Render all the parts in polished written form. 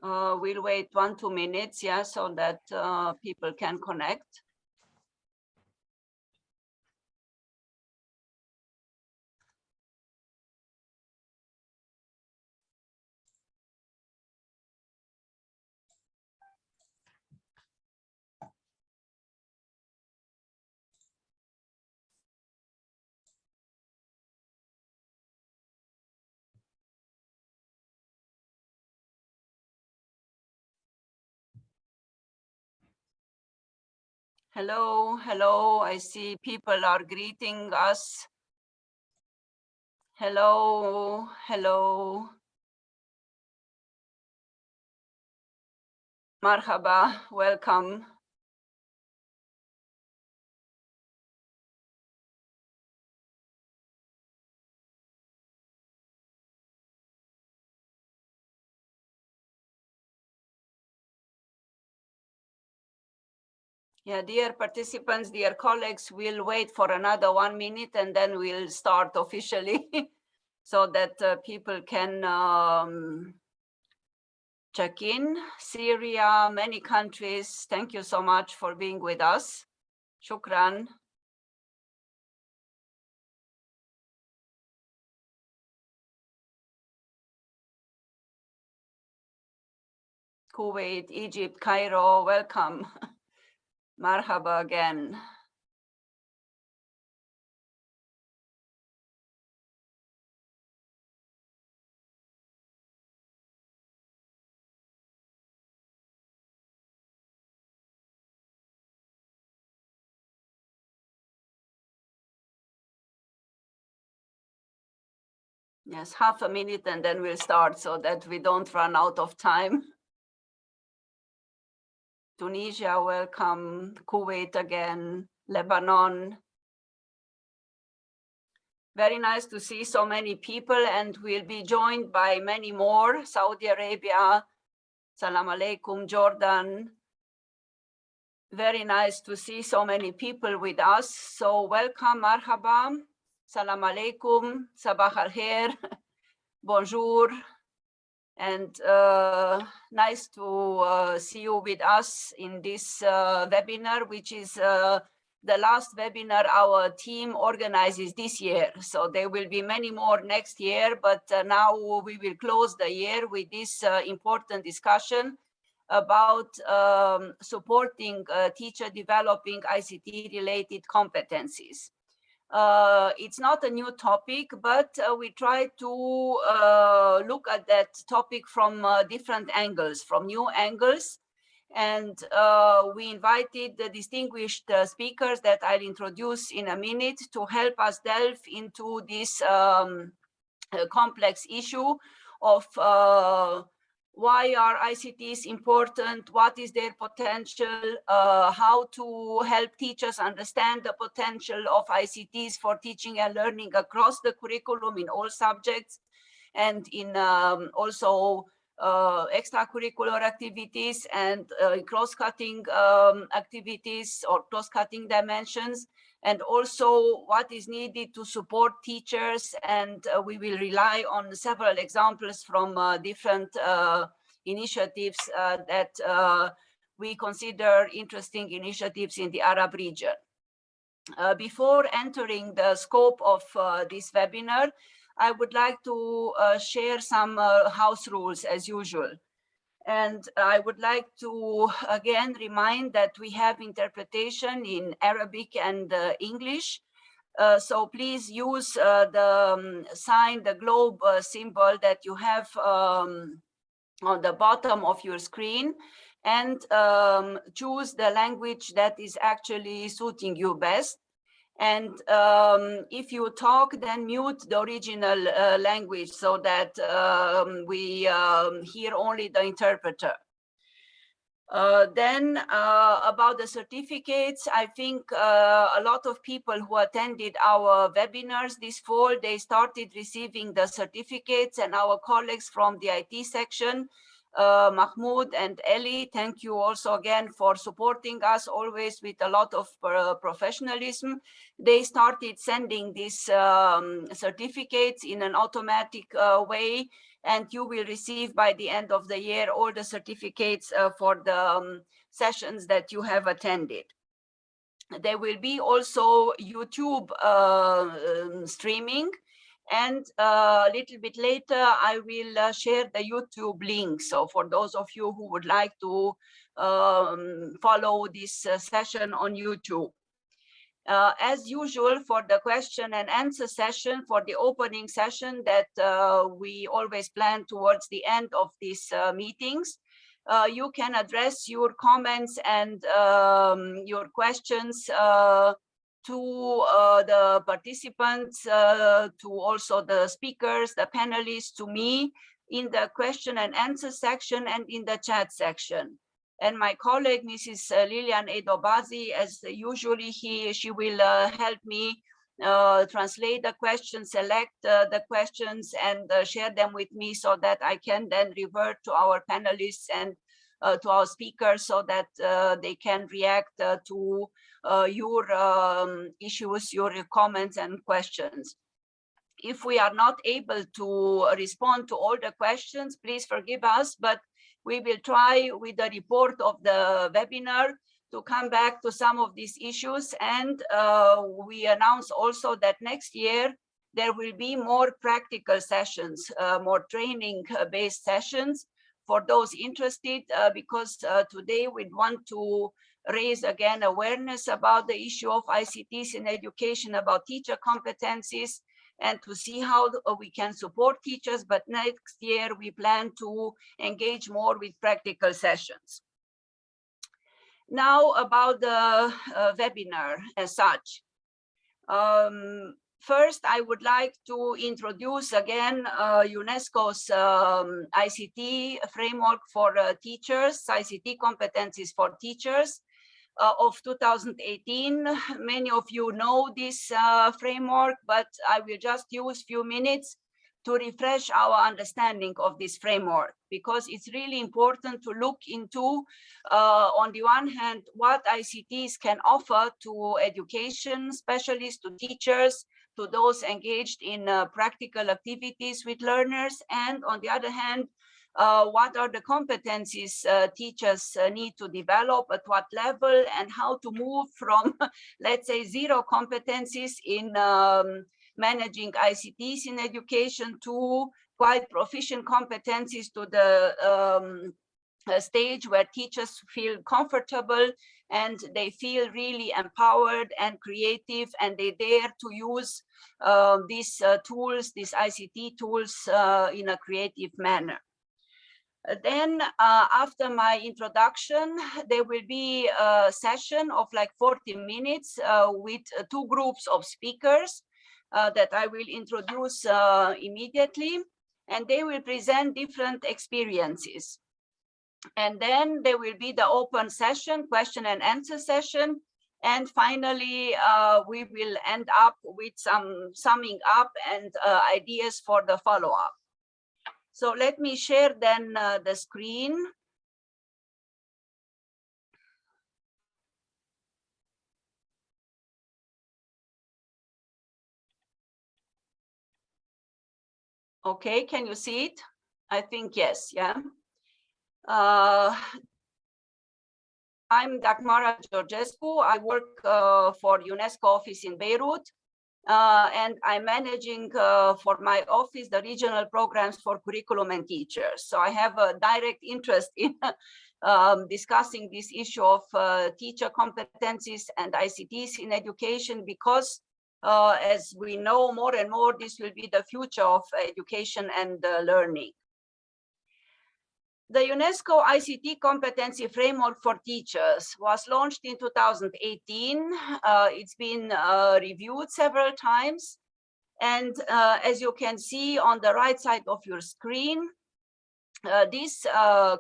We'll wait 1-2 minutes, yeah, so that people can connect. Hello, hello, I see people are greeting us. Hello, hello. Marhaba, welcome. Yeah, dear participants, dear colleagues, we'll wait for another 1 minute and then we'll start officially so that people can check in. Syria, many countries, thank you so much for being with us. Shukran. Kuwait, Egypt, Cairo, welcome. Marhaba again. Yes, half a minute and then we'll start so that we don't run out of time. Tunisia, welcome. Kuwait again. Lebanon. Very nice to see so many people, and we'll be joined by many more. Saudi Arabia, Salam Alaikum, Jordan. Very nice to see so many people with us. So welcome, marhaba, Salam Alaikum, Sabah al Khair, bonjour. And nice to see you with us in this webinar, which is the last webinar our team organizes this year. So there will be many more next year, but now we will close the year with this important discussion about supporting teacher developing ICT-related competencies. It's not a new topic, but we try to look at that topic from different angles, from new angles. And we invited the distinguished speakers that I'll introduce in a minute to help us delve into this complex issue of why are ICTs important, what is their potential, how to help teachers understand the potential of ICTs for teaching and learning across the curriculum in all subjects, and in also extracurricular activities and cross-cutting activities or cross-cutting dimensions, and also what is needed to support teachers. And we will rely on several examples from different initiatives that we consider interesting initiatives in the Arab region. Before entering the scope of this webinar, I would like to share some house rules as usual. And I would like to again remind that we have interpretation in Arabic and English. So please use the sign, the globe symbol that you have on the bottom of your screen, and choose the language that is actually suiting you best. And if you talk, then mute the original language so that we hear only the interpreter. Then about the certificates, I think a lot of people who attended our webinars this fall, they started receiving the certificates, and our colleagues from the IT section Mahmoud and Eli, thank you also again for supporting us always with a lot of professionalism. They started sending these certificates in an automatic way, and you will receive by the end of the year all the certificates for the sessions that you have attended. There will be also YouTube streaming, and a little bit later, I will share the YouTube link. So for those of you who would like to follow this session on YouTube. As usual, for the question and answer session, for the opening session that we always plan towards the end of these meetings, you can address your comments and your questions to the participants, to also the speakers, the panelists, to me in the question and answer section and in the chat section. And my colleague, Mrs. Lilian Edobazi, as usually she will help me translate the questions, select the questions, and share them with me so that I can then revert to our panelists and to our speakers so that they can react to your issues, your comments and questions. If we are not able to respond to all the questions, please forgive us, but we will try with the report of the webinar to come back to some of these issues. And we announce also that next year there will be more practical sessions, more training-based sessions for those interested, because today we want to raise again awareness about the issue of ICTs in education, about teacher competencies, and to see how we can support teachers. But next year we plan to engage more with practical sessions. Now about the webinar as such. First, I would like to introduce again Unesco's ICT framework for teachers, ICT competencies for teachers of 2018. Many of you know this framework, but I will just use a few minutes to refresh our understanding of this framework, because it's really important to look into, on the one hand, what ICTs can offer to education specialists, to teachers, to those engaged in practical activities with learners, and on the other hand, what are the competencies teachers need to develop, at what level, and how to move from, let's say, zero competencies in managing ICTs in education to quite proficient competencies, to the stage where teachers feel comfortable and they feel really empowered and creative, and they dare to use these tools, these ICT tools in a creative manner. Then after my introduction, there will be a session of like 40 minutes with two groups of speakers that I will introduce immediately, and they will present different experiences. And then there will be the open session, question and answer session. And finally, we will end up with some summing up and ideas for the follow-up. So let me share then the screen. Okay, can you see it? I think yes, yeah. I'm Dagmara Georgescu. I work for UNESCO office in Beirut, and I'm managing for my office the regional programs for curriculum and teachers. So I have a direct interest in discussing this issue of teacher competencies and ICTs in education, because as we know more and more, this will be the future of education and learning. The UNESCO ICT Competency Framework for Teachers was launched in 2018. It's been reviewed several times. And as you can see on the right side of your screen, this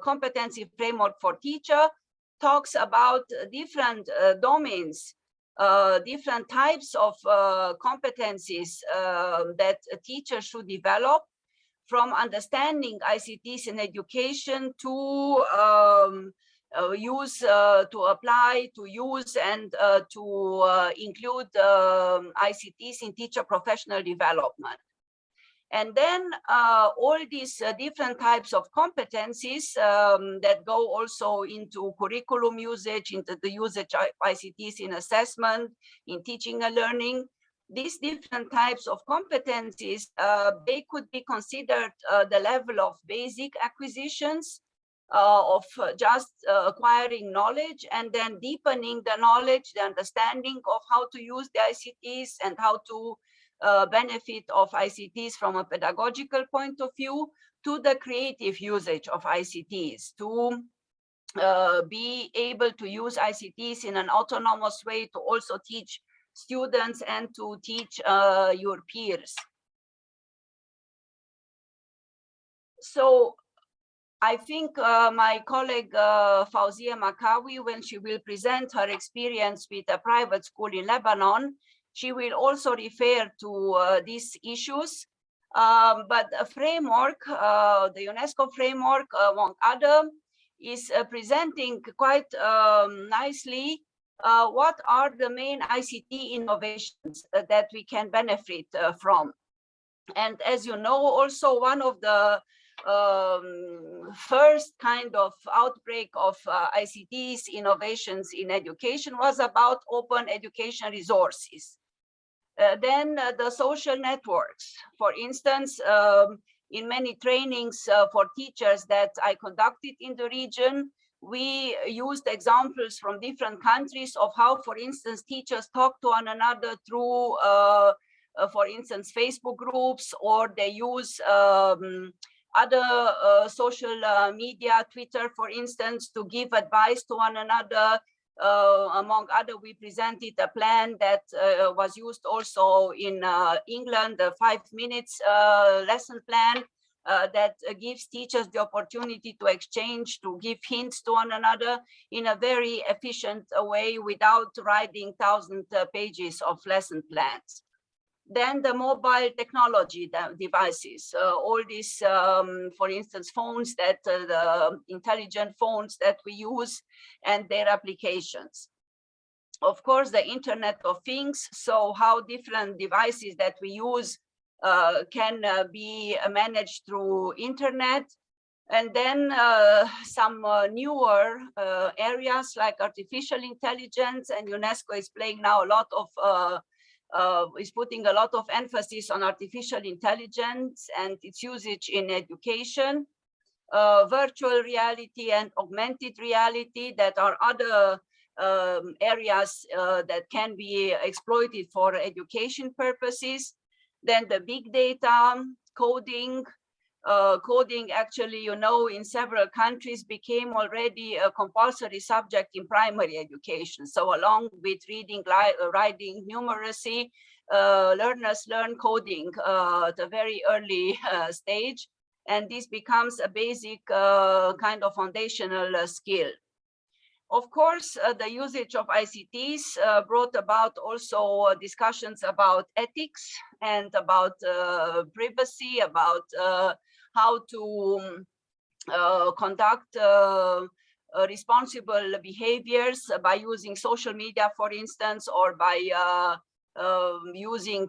competency framework for teacher talks about different domains, different types of competencies that a teacher should develop, from understanding ICTs in education to use, to apply, to use, and to include ICTs in teacher professional development. And then all these different types of competencies that go also into curriculum usage, into the usage of ICTs in assessment, in teaching and learning. These different types of competencies, they could be considered the level of basic acquisitions, of just acquiring knowledge, and then deepening the knowledge, the understanding of how to use the ICTs and how to benefit of ICTs from a pedagogical point of view, to the creative usage of ICTs, to be able to use ICTs in an autonomous way to also teach students and to teach your peers. So I think my colleague Fauzia Makawi, when she will present her experience with a private school in Lebanon, she will also refer to these issues. But a framework, the UNESCO framework, among other, is presenting quite nicely what are the main ICT innovations that we can benefit from. And as you know, also one of the first kind of outbreak of ICTs innovations in education was about open education resources. Then the social networks. For instance, in many trainings for teachers that I conducted in the region, we used examples from different countries of how, for instance, teachers talk to one another through, for instance, Facebook groups, or they use other social media, Twitter, for instance, to give advice to one another. Among other, we presented a plan that was used also in England, the 5 minutes lesson plan that gives teachers the opportunity to exchange, to give hints to one another in a very efficient way without writing 1,000 pages of lesson plans. Then the mobile technology devices, all these, for instance, phones that the intelligent phones that we use and their applications. Of course, the Internet of Things, so how different devices that we use can be managed through Internet. And then some newer areas like artificial intelligence, and UNESCO is playing now a lot of is putting a lot of emphasis on artificial intelligence and its usage in education, virtual reality and augmented reality, that are other areas that can be exploited for education purposes. Then the big data, coding. Coding actually, you know, in several countries became already a compulsory subject in primary education. So along with reading, writing, numeracy, learners learn coding at a very early stage. And this becomes a basic kind of foundational skill. Of course, the usage of ICTs brought about also discussions about ethics and about privacy, about how to conduct responsible behaviors by using social media, for instance, or by using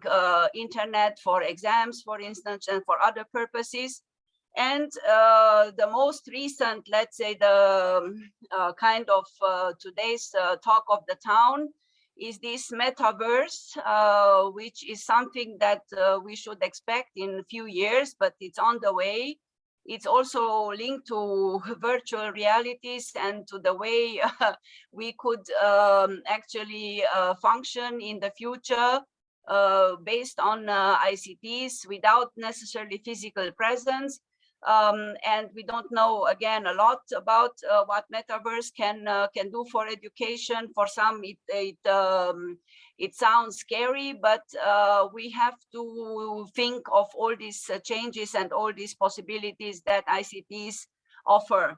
internet for exams, for instance, and for other purposes. And the most recent, let's say, the kind of today's talk of the town is this metaverse, which is something that we should expect in a few years, but it's on the way. It's also linked to virtual realities and to the way we could actually function in the future based on ICTs without necessarily physical presence. And we don't know, again, a lot about what metaverse can do for education. For some, it sounds scary, but we have to think of all these changes and all these possibilities that ICTs offer.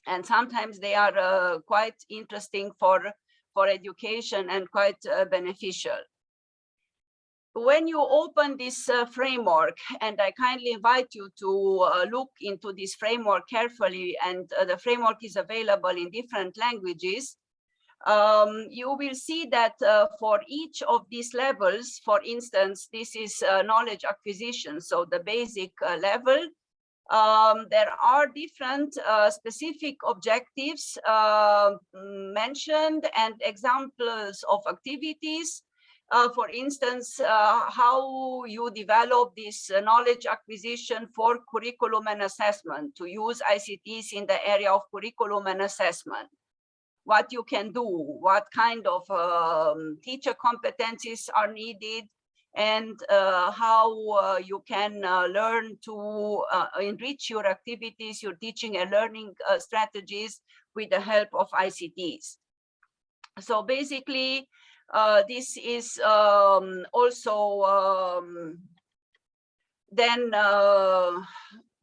And sometimes they are quite interesting for education and quite beneficial. when you open this framework, and I kindly invite you to look into this framework carefully, and the framework is available in different languages, you will see that for each of these levels, for instance, this is knowledge acquisition, so the basic level, there are different specific objectives mentioned and examples of activities. For instance, how you develop this knowledge acquisition for curriculum and assessment, to use ICTs in the area of curriculum and assessment. What you can do, what kind of teacher competencies are needed, and how you can learn to enrich your activities, your teaching and learning strategies with the help of ICTs. So basically, this is also then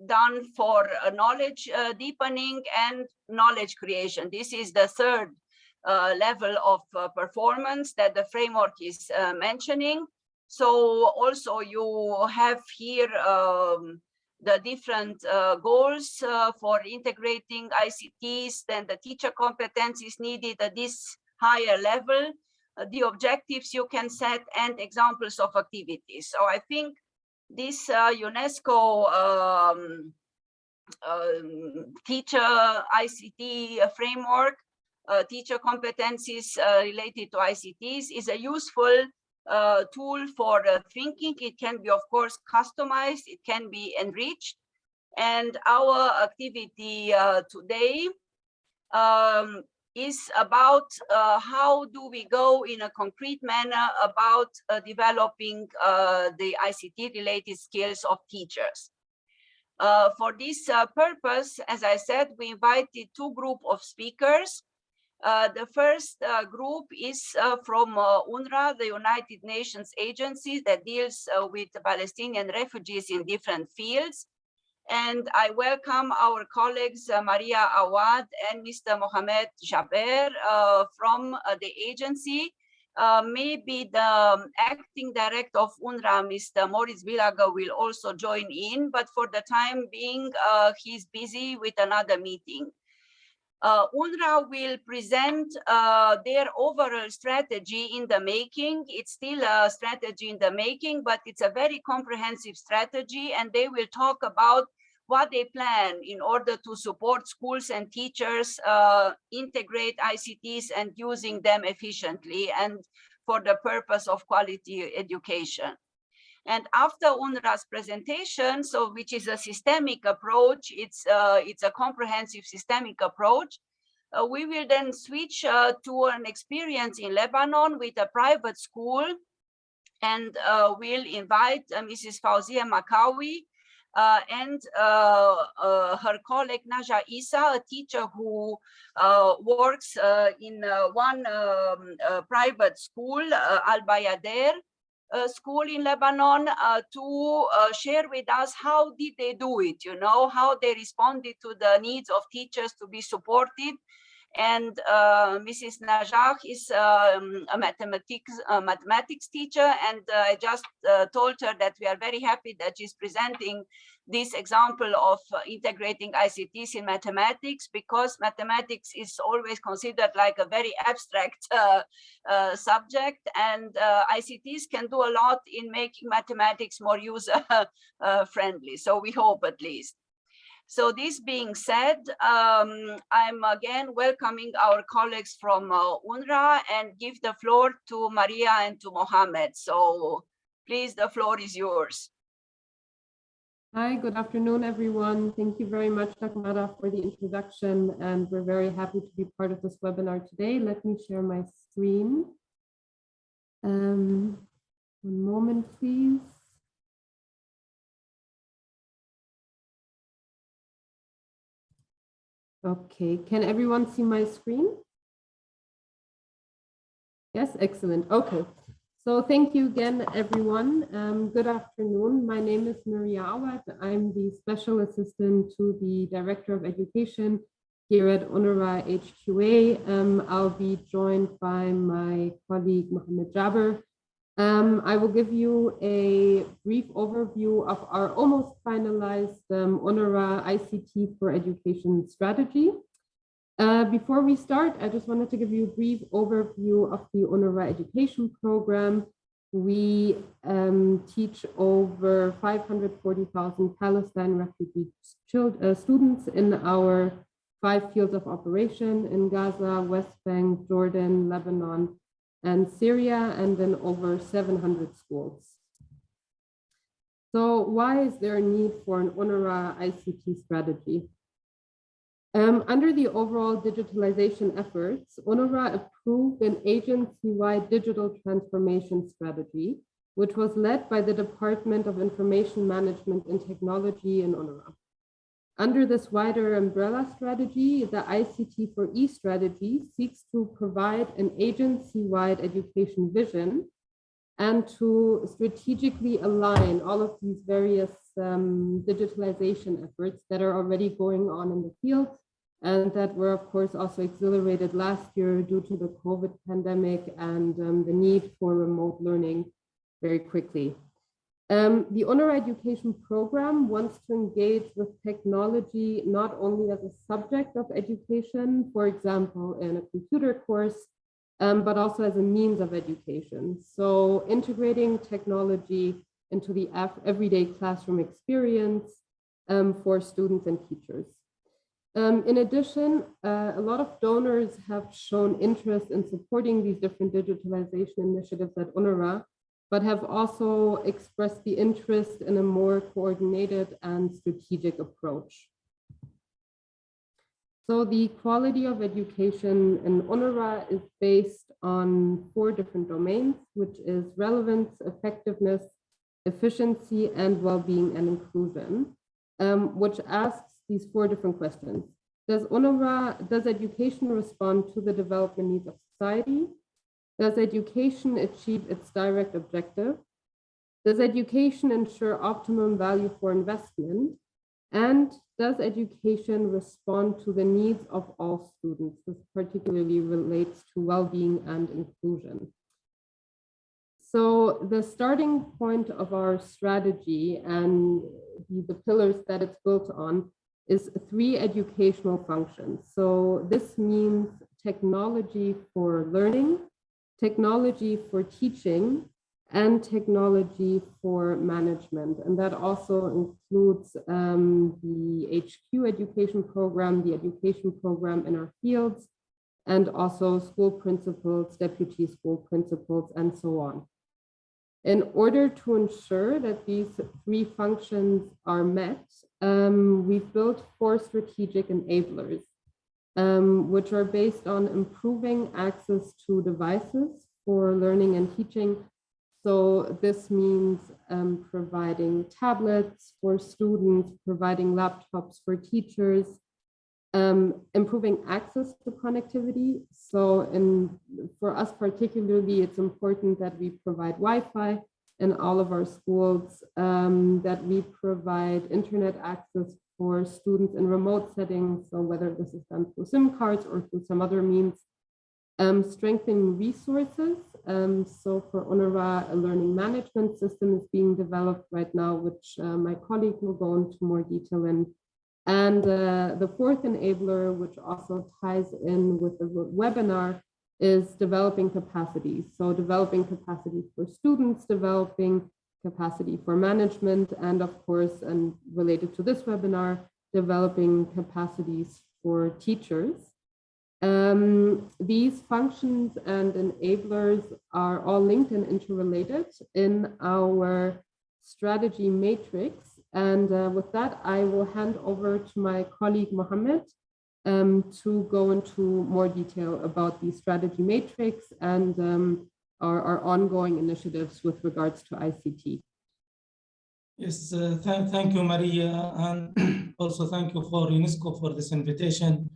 done for knowledge deepening and knowledge creation. This is the third level of performance that the framework is mentioning. So also you have here the different goals for integrating ICTs, then the teacher competencies needed at this higher level, the objectives you can set, and examples of activities. So I think this UNESCO teacher ICT framework, teacher competencies related to ICTs, is a useful tool for thinking. It can be, of course, customized, it can be enriched. And our activity today is about how do we go in a concrete manner about developing the ICT-related skills of teachers. For this purpose, as I said, we invited two groups of speakers. The first group is from UNRWA, the United Nations agency that deals with Palestinian refugees in different fields. And I welcome our colleagues, Maria Awad and Mr. Mohamed Jaber from the agency. Maybe the acting director of UNRWA, Mr. Moritz Villager, will also join in, but for the time being, he's busy with another meeting. UNRWA will present their overall strategy in the making. It's still a strategy in the making, but it's a very comprehensive strategy, and they will talk about what they plan in order to support schools and teachers integrate ICTs and using them efficiently and for the purpose of quality education. And after UNRWA's presentation, so which is a systemic approach, it's a comprehensive systemic approach, we will then switch to an experience in Lebanon with a private school, and we'll invite Mrs. Fauzia Makawi and her colleague Naja Isa, a teacher who works in one private school, Al Bayader school in Lebanon, to share with us how did they do it, you know, how they responded to the needs of teachers to be supported. And Mrs. Najah is a mathematics teacher, and I just told her that we are very happy that she's presenting this example of integrating ICTs in mathematics, because mathematics is always considered like a very abstract subject, and ICTs can do a lot in making mathematics more user friendly. So we hope, at least. So this being said, I'm again welcoming our colleagues from UNRWA and give the floor to Maria and to Mohammed. So please, the floor is yours. Hi, good afternoon, everyone. Thank you very much, Takmada, for the introduction, and we're very happy to be part of this webinar today. Let me share my screen. One moment, please. Okay, can everyone see my screen? Yes, excellent. Okay, so thank you again, everyone. Good afternoon. My name is Maria Awad. I'm the Special Assistant to the Director of Education here at UNRWA HQA. I'll be joined by my colleague, Mohamed Jaber, I will give you a brief overview of our almost finalized UNRWA ICT for Education strategy. Before we start, I just wanted to give you a brief overview of the UNRWA education program. We teach over 540,000 Palestine refugee students in our 5 fields of operation in Gaza, West Bank, Jordan, Lebanon, and Syria, and then over 700 schools. So why is there a need for an UNRWA ICT strategy? Under the overall digitalization efforts, UNRWA approved an agency-wide digital transformation strategy, which was led by the Department of Information Management and Technology in UNRWA. Under this wider umbrella strategy, the ICT for E strategy seeks to provide an agency-wide education vision and to strategically align all of these various digitalization efforts that are already going on in the field and that were, of course, also accelerated last year due to the COVID pandemic and the need for remote learning very quickly. The UNRWA education program wants to engage with technology not only as a subject of education, for example, in a computer course, but also as a means of education. So integrating technology into the everyday classroom experience for students and teachers. In addition, a lot of donors have shown interest in supporting these different digitalization initiatives at UNRWA, but have also expressed the interest in a more coordinated and strategic approach. So the quality of education in UNRWA is based on 4 different domains, which is relevance, effectiveness, efficiency, and well-being and inclusion, which asks these 4 different questions. Does education respond to the development needs of society? Does education achieve its direct objective? Does education ensure optimum value for investment? And does education respond to the needs of all students? This particularly relates to well-being and inclusion. So the starting point of our strategy and the pillars that it's built on is 3 educational functions. So this means technology for learning, technology for teaching, and technology for management. And that also includes the HQ education program, the education program in our fields, and also school principals, deputy school principals, and so on. In order to ensure that these 3 functions are met, we've built 4 strategic enablers, which are based on improving access to devices for learning and teaching. So this means providing tablets for students, providing laptops for teachers, improving access to connectivity. So for us particularly, it's important that we provide Wi-Fi in all of our schools, that we provide internet access for students in remote settings. So whether this is done through SIM cards or through some other means, strengthening resources. So for UNRWA, a learning management system is being developed right now, which my colleague will go into more detail in. And the 4th enabler, which also ties in with the webinar, is developing capacities. So developing capacity for students, developing capacity for management, and of course, and related to this webinar, developing capacities for teachers. These functions and enablers are all linked and interrelated in our strategy matrix. And with that, I will hand over to my colleague, Mohammed, to go into more detail about the strategy matrix and our ongoing initiatives with regards to ICT. Yes, thank you, Maria, and also thank you for Unesco for this invitation.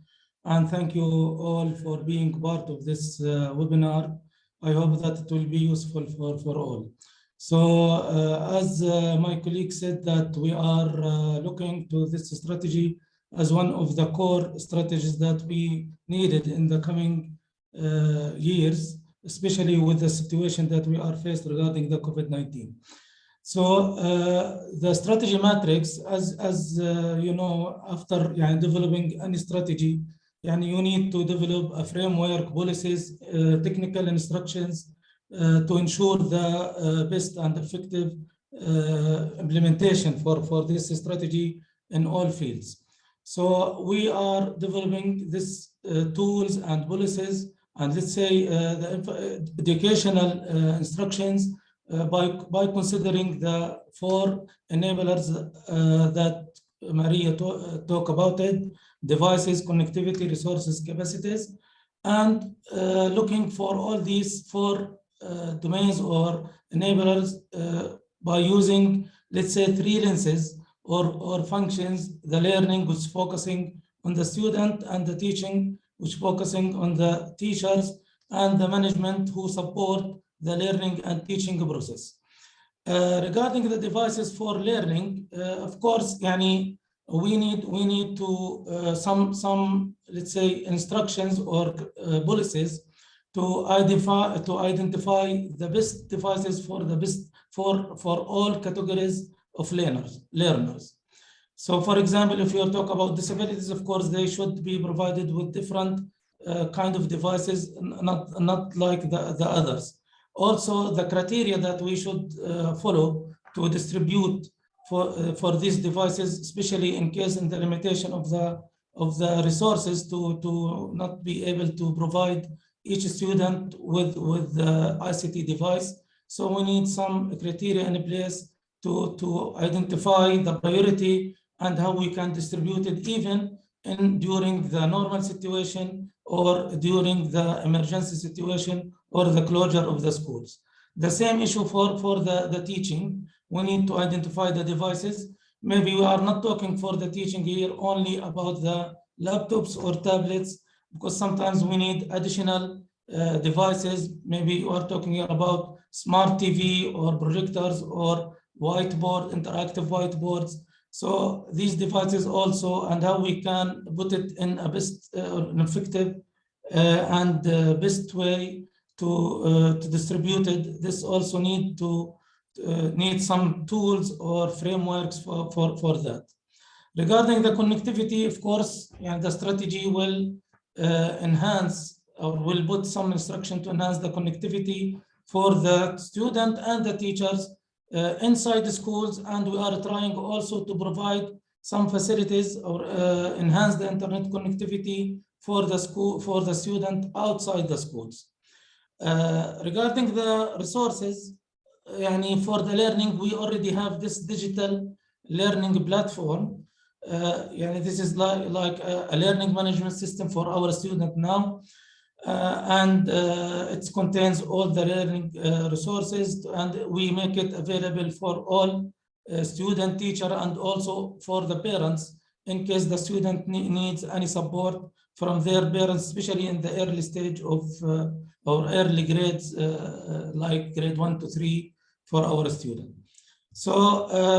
And thank you all for being part of this webinar. I hope that it will be useful for all. So as my colleague said, that we are looking to this strategy as one of the core strategies that we needed in the coming years especially with the situation that we are faced regarding the COVID-19. So the strategy matrix, as you know, after developing any strategy, you need to develop a framework, policies, technical instructions to ensure the best and effective implementation for this strategy in all fields. So we are developing these tools and policies, and let's say the educational instructions by considering the 4 enablers that Maria talked about it: devices, connectivity, resources, capacities, and looking for all these 4 domains or enablers by using, let's say, 3 lenses or functions: the learning, which is focusing on the student, and the teaching, which is focusing on the teachers, and the management, who support the learning and teaching process. Regarding the devices for learning, of course, we need to some let's say instructions or policies to identify the best devices for the best for all categories of learners. So, for example, if you talk about disabilities, of course, they should be provided with different kind of devices, not like the others. Also, the criteria that we should follow to distribute for these devices, especially in case in the limitation of the resources to not be able to provide each student with the ICT device. So we need some criteria in place to identify the priority and how we can distribute it, even during the normal situation or during the emergency situation or the closure of the schools. The same issue for the teaching. We need to identify the devices. Maybe we are not talking for the teaching here only about the laptops or tablets, because sometimes we need additional devices. Maybe you are talking here about smart TV or projectors or whiteboard, interactive whiteboards. So these devices also, and how we can put it in a best, an effective and best way to distribute it. This also need some tools or frameworks for that. Regarding the connectivity, of course, the strategy will enhance or will put some instruction to enhance the connectivity for the student and the teachers inside the schools, and we are trying also to provide some facilities or enhance the internet connectivity for the student outside the schools. Regarding the resources, for the learning, we already have this digital learning platform. This is like a learning management system for our student now. And it contains all the learning resources, and we make it available for all student, teacher, and also for the parents in case the student needs any support from their parents, especially in the early stage of or early grades, like grade 1 to 3 for our student. So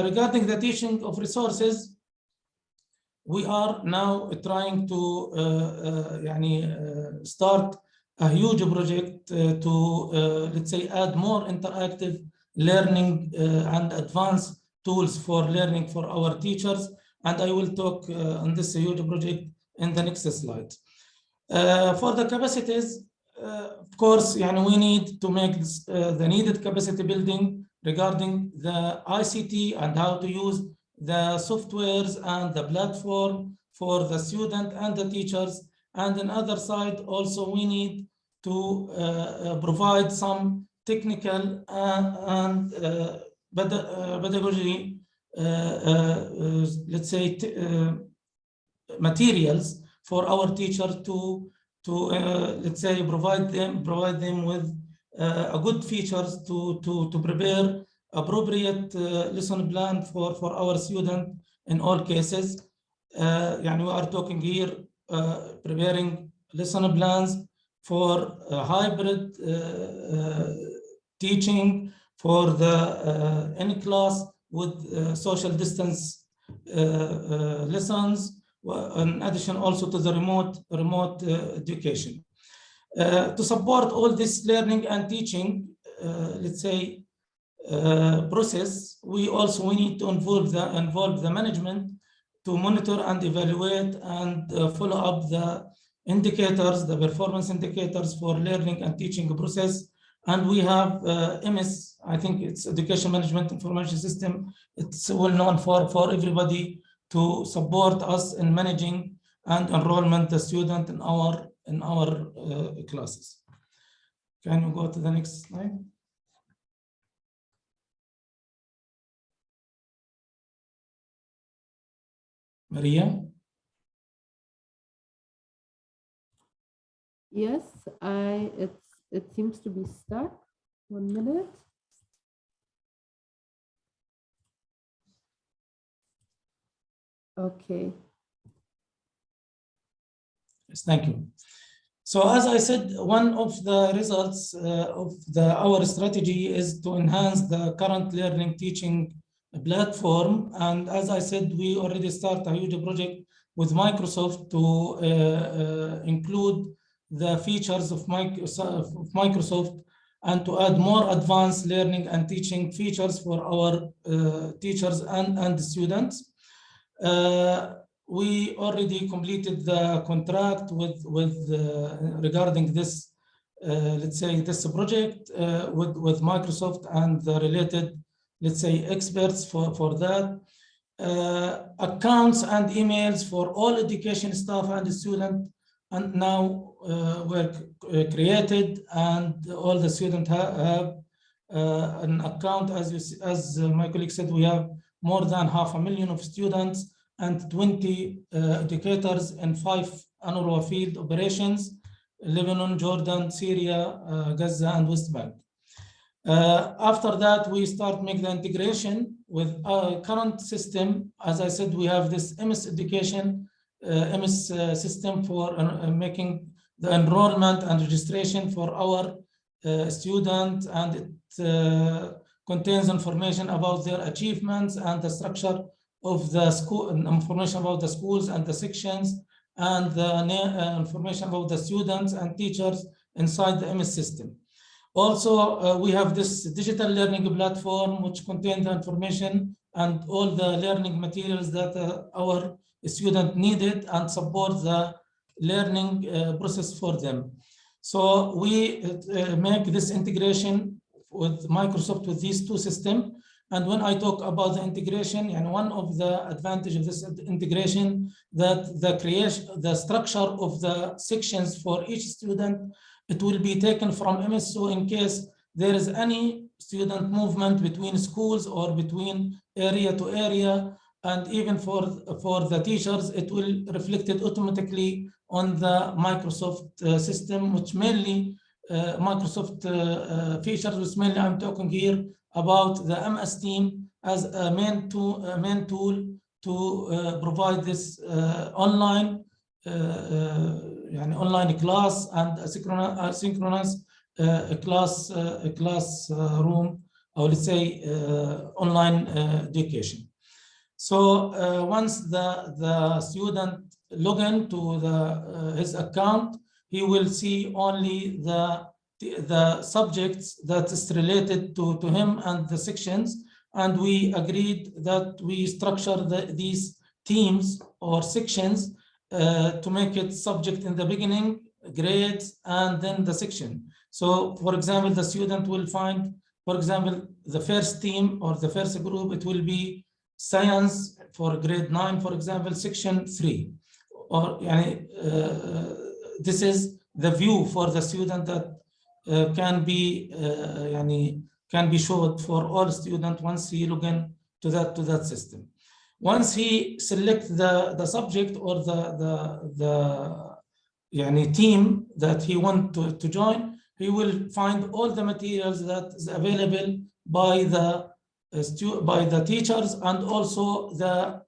regarding the teaching of resources, we are now trying to start a huge project to, let's say, add more interactive learning and advanced tools for learning for our teachers. And I will talk on this huge project in the next slide. For the capacities, of course, we need to make this, the needed capacity building regarding the ICT and how to use the softwares and the platform for the student and the teachers. And on the other side, also we need to provide some technical and pedagogy, let's say, materials for our teachers to let's say provide them with a good features to prepare appropriate lesson plan for our student in all cases. We are talking here preparing lesson plans for hybrid teaching, for the any class with social distance lessons, in addition also to the remote education. To support all this learning and teaching, let's say, process, we need to involve the management to monitor and evaluate and follow up the indicators, the performance indicators for learning and teaching process. And we have MS, I think it's Education Management Information System. It's well known for everybody to support us in managing and enrollment the student in our classes. Can you go to the next slide? Maria? Yes, it seems to be stuck. 1 minute. Okay. Yes, thank you. So as I said, one of the results of our strategy is to enhance the current learning teaching platform. And as I said, we already start a huge project with Microsoft to include the features of Microsoft and to add more advanced learning and teaching features for our teachers and students. We already completed the contract with regarding this, let's say, this project with Microsoft and the related, let's say, experts for that. Accounts and emails for all education staff and students and now were created, and all the students have an account. As my colleague said, we have more than 500,000 of students and 20 educators in 5 UNRWA field operations: Lebanon, Jordan, Syria, Gaza, and West Bank. After that, we start make the integration with our current system. As I said, we have this MS education, MS system for making the enrollment and registration for our students, and it contains information about their achievements and the structure of the school, information about the schools and the sections, and the information about the students and teachers inside the MS system. Also, we have this digital learning platform which contains the information and all the learning materials that our student needed and support the learning process for them. So we make this integration with Microsoft with these two systems. And when I talk about the integration, and one of the advantages of this integration, that the structure of the sections for each student, it will be taken from MS. So in case there is any student movement between schools or between area to area, and even for the teachers, it will reflect it automatically on the Microsoft system, which mainly Microsoft features, which mainly I'm talking here about the MS team as a main tool to provide this online class and asynchronous classroom, or let's say online education. So once the student log in to his account, he will see only the subjects that is related to him and the sections. And we agreed that we structure these teams or sections to make it subject in the beginning, grades, and then the section. So for example, the student will find, for example, the first team or the first group, it will be science for grade 9, for example, section 3. Or this is the view for the student that can be showed for all students once he log in to that system. Once he selects the subject or the team that he wants to join, he will find all the materials that is available by the teachers, and also the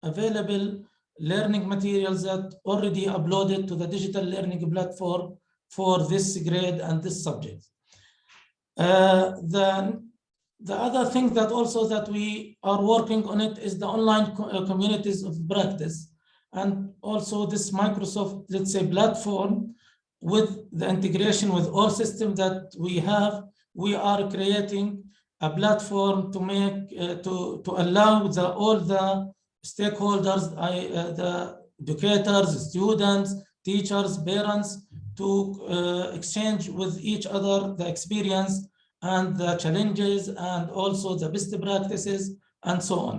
available learning materials that already uploaded to the digital learning platform for this grade and this subject. The other thing that also that we are working on it is the online communities of practice, and also this Microsoft, let's say, platform with the integration with all systems that we have, we are creating a platform to make to allow all the stakeholders, the educators, students, teachers, parents, to exchange with each other the experience and the challenges and also the best practices and so on.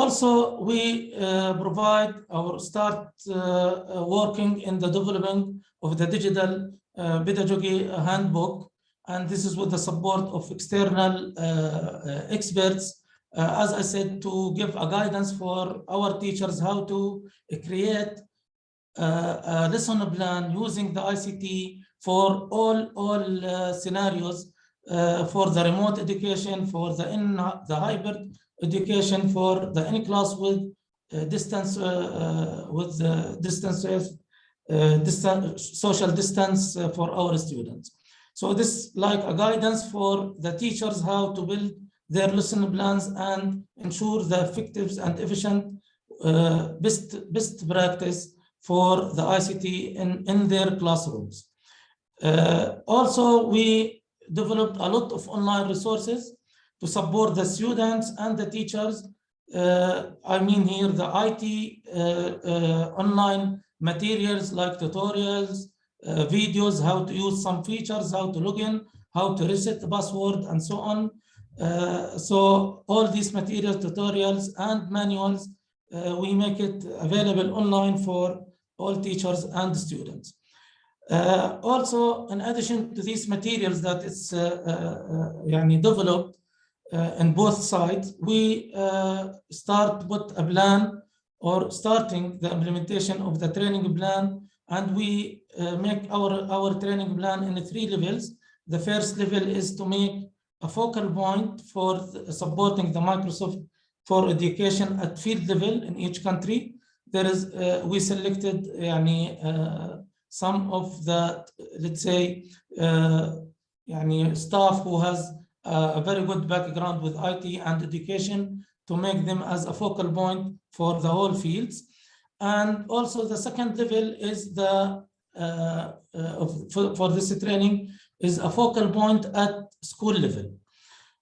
Also, we provide or start working in the development of the digital pedagogy handbook, and this is with the support of external experts, as I said, to give a guidance for our teachers how to create a lesson plan using the ICT for all scenarios, for the remote education, for the hybrid education, for the in-class with distance, social distance for our students. So this like a guidance for the teachers how to build their lesson plans and ensure the effective and efficient best practice for the ICT in their classrooms. Also, we developed a lot of online resources to support the students and the teachers. I mean here the IT online materials like tutorials, videos, how to use some features, how to log in, how to reset the password, and so on. So all these materials, tutorials, and manuals, we make it available online for all teachers and students. Also, in addition to these materials that is developed in both sides, we start with a plan or starting the implementation of the training plan, and we make our training plan in 3 levels. The first level is to make a focal point for supporting the Microsoft for education at field level in each country. There is, we selected some of the, let's say, staff who has a very good background with IT and education to make them as a focal point for the whole fields. And also the second level is the, for this training, is a focal point at school level.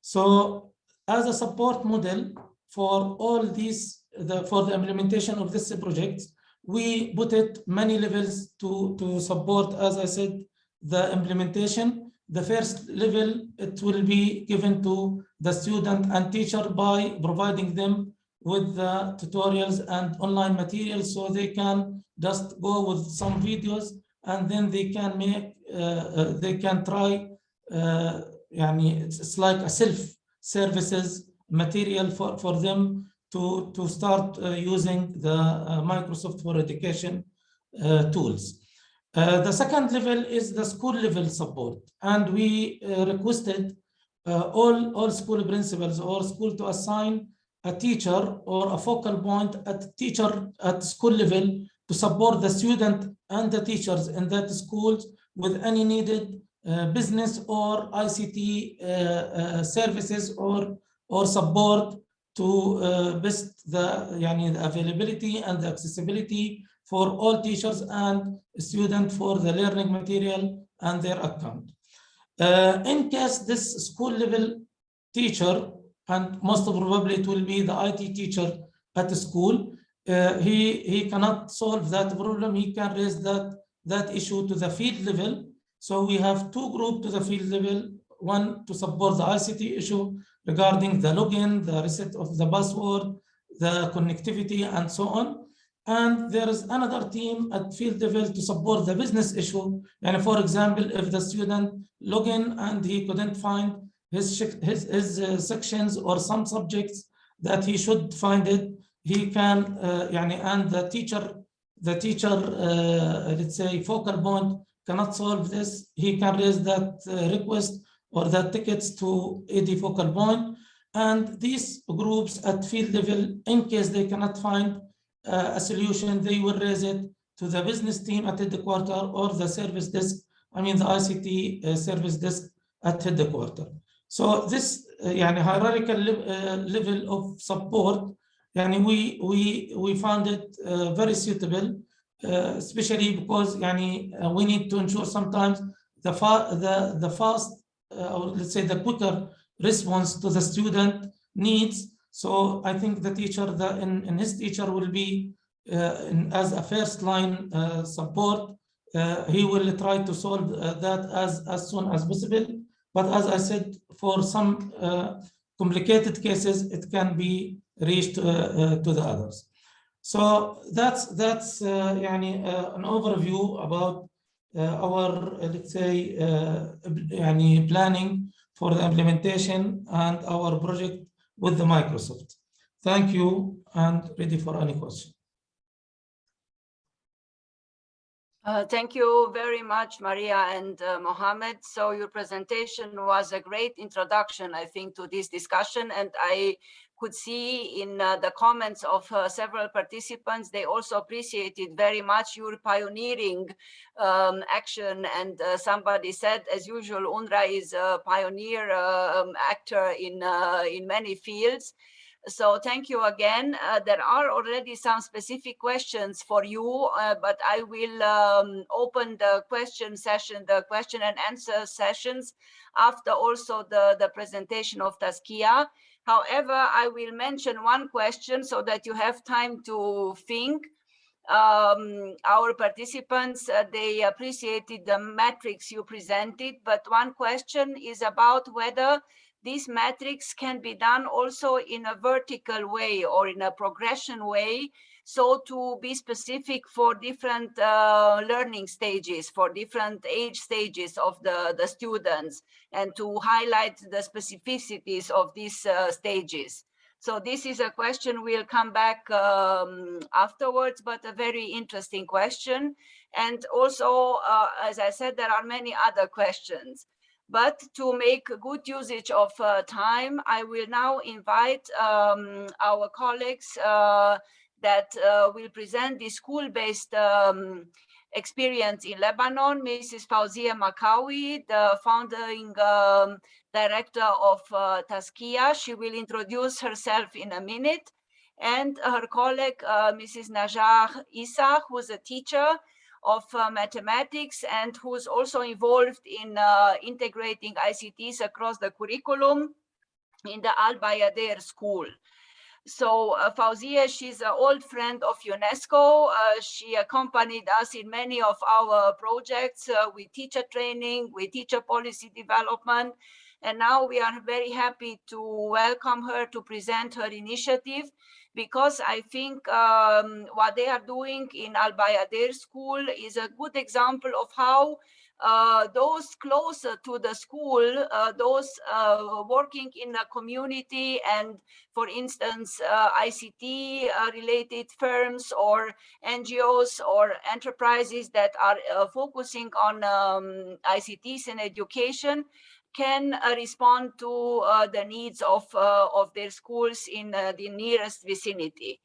So as a support model for all these, for the implementation of this project, we put it many levels to support, as I said, the implementation. The first level, it will be given to the student and teacher by providing them with the tutorials and online materials, so they can just go with some videos and then they can make, they can try, it's like a self-services material for them to start using the Microsoft for Education tools. The second level is the school level support, and we requested all school principals or school to assign a teacher or a focal point at school level to support the student and the teachers in that schools with any needed business or ICT services or support to best the availability and the accessibility for all teachers and students for the learning material and their account. In case this school level teacher, and most probably it will be the IT teacher at the school, he cannot solve that problem. He can raise that issue to the field level. So we have 2 groups to the field level, one to support the ICT issue regarding the login, the reset of the password, the connectivity, and so on. And there is another team at field level to support the business issue. And for example, if the student log in and he couldn't find his sections or some subjects that he should find it, he can, and the teacher, let's say, focal point cannot solve this, he can raise that request or that tickets to AD focal point. And these groups at field level, in case they cannot find a solution, they will raise it to the business team at headquarters or the service desk, the ICT service desk at headquarters. So this hierarchical level of support, we found it very suitable especially because we need to ensure sometimes the fast or let's say the quicker response to the student needs. So I think the teacher, in his teacher will be as a first line support. He will try to solve that as soon as possible. But as I said, for some complicated cases, it can be reached to the others. So that's an overview about our let's say planning for the implementation and our project with the Microsoft. Thank you, and ready for any question. Thank you very much, Maria and Mohammed. So your presentation was a great introduction, I think, to this discussion. And I could see in the comments of several participants, they also appreciated very much your pioneering action. And somebody said, as usual, UNRWA is a pioneer actor in many fields. So thank you again. There are already some specific questions for you, but I will open the question session, the question and answer sessions after also the presentation of Tazkiyah. However, I will mention one question so that you have time to think. Our participants, they appreciated the metrics you presented, but one question is about whether these metrics can be done also in a vertical way or in a progression way, so to be specific for different learning stages, for different age stages of the students, and to highlight the specificities of these stages. So this is a question we'll come back afterwards, but a very interesting question. And also, as I said, there are many other questions. But to make good usage of time, I will now invite our colleagues that will present the school-based experience in Lebanon. Mrs. Fawzia Makawi, the founding director of Tazkiyah. She will introduce herself in a minute. And her colleague, Mrs. Najah Issa, who's a teacher of mathematics and who's also involved in integrating ICTs across the curriculum in the Al Bayader school. So Fawzia, she's an old friend of Unesco. She accompanied us in many of our projects with teacher training, with teacher policy development. And now we are very happy to welcome her to present her initiative, because I think what they are doing in Al Bayader school is a good example of how those closer to the school, those working in a community, and for instance, ICT-related firms or NGOs or enterprises that are focusing on ICTs in education, can respond to the needs of their schools in the nearest vicinity.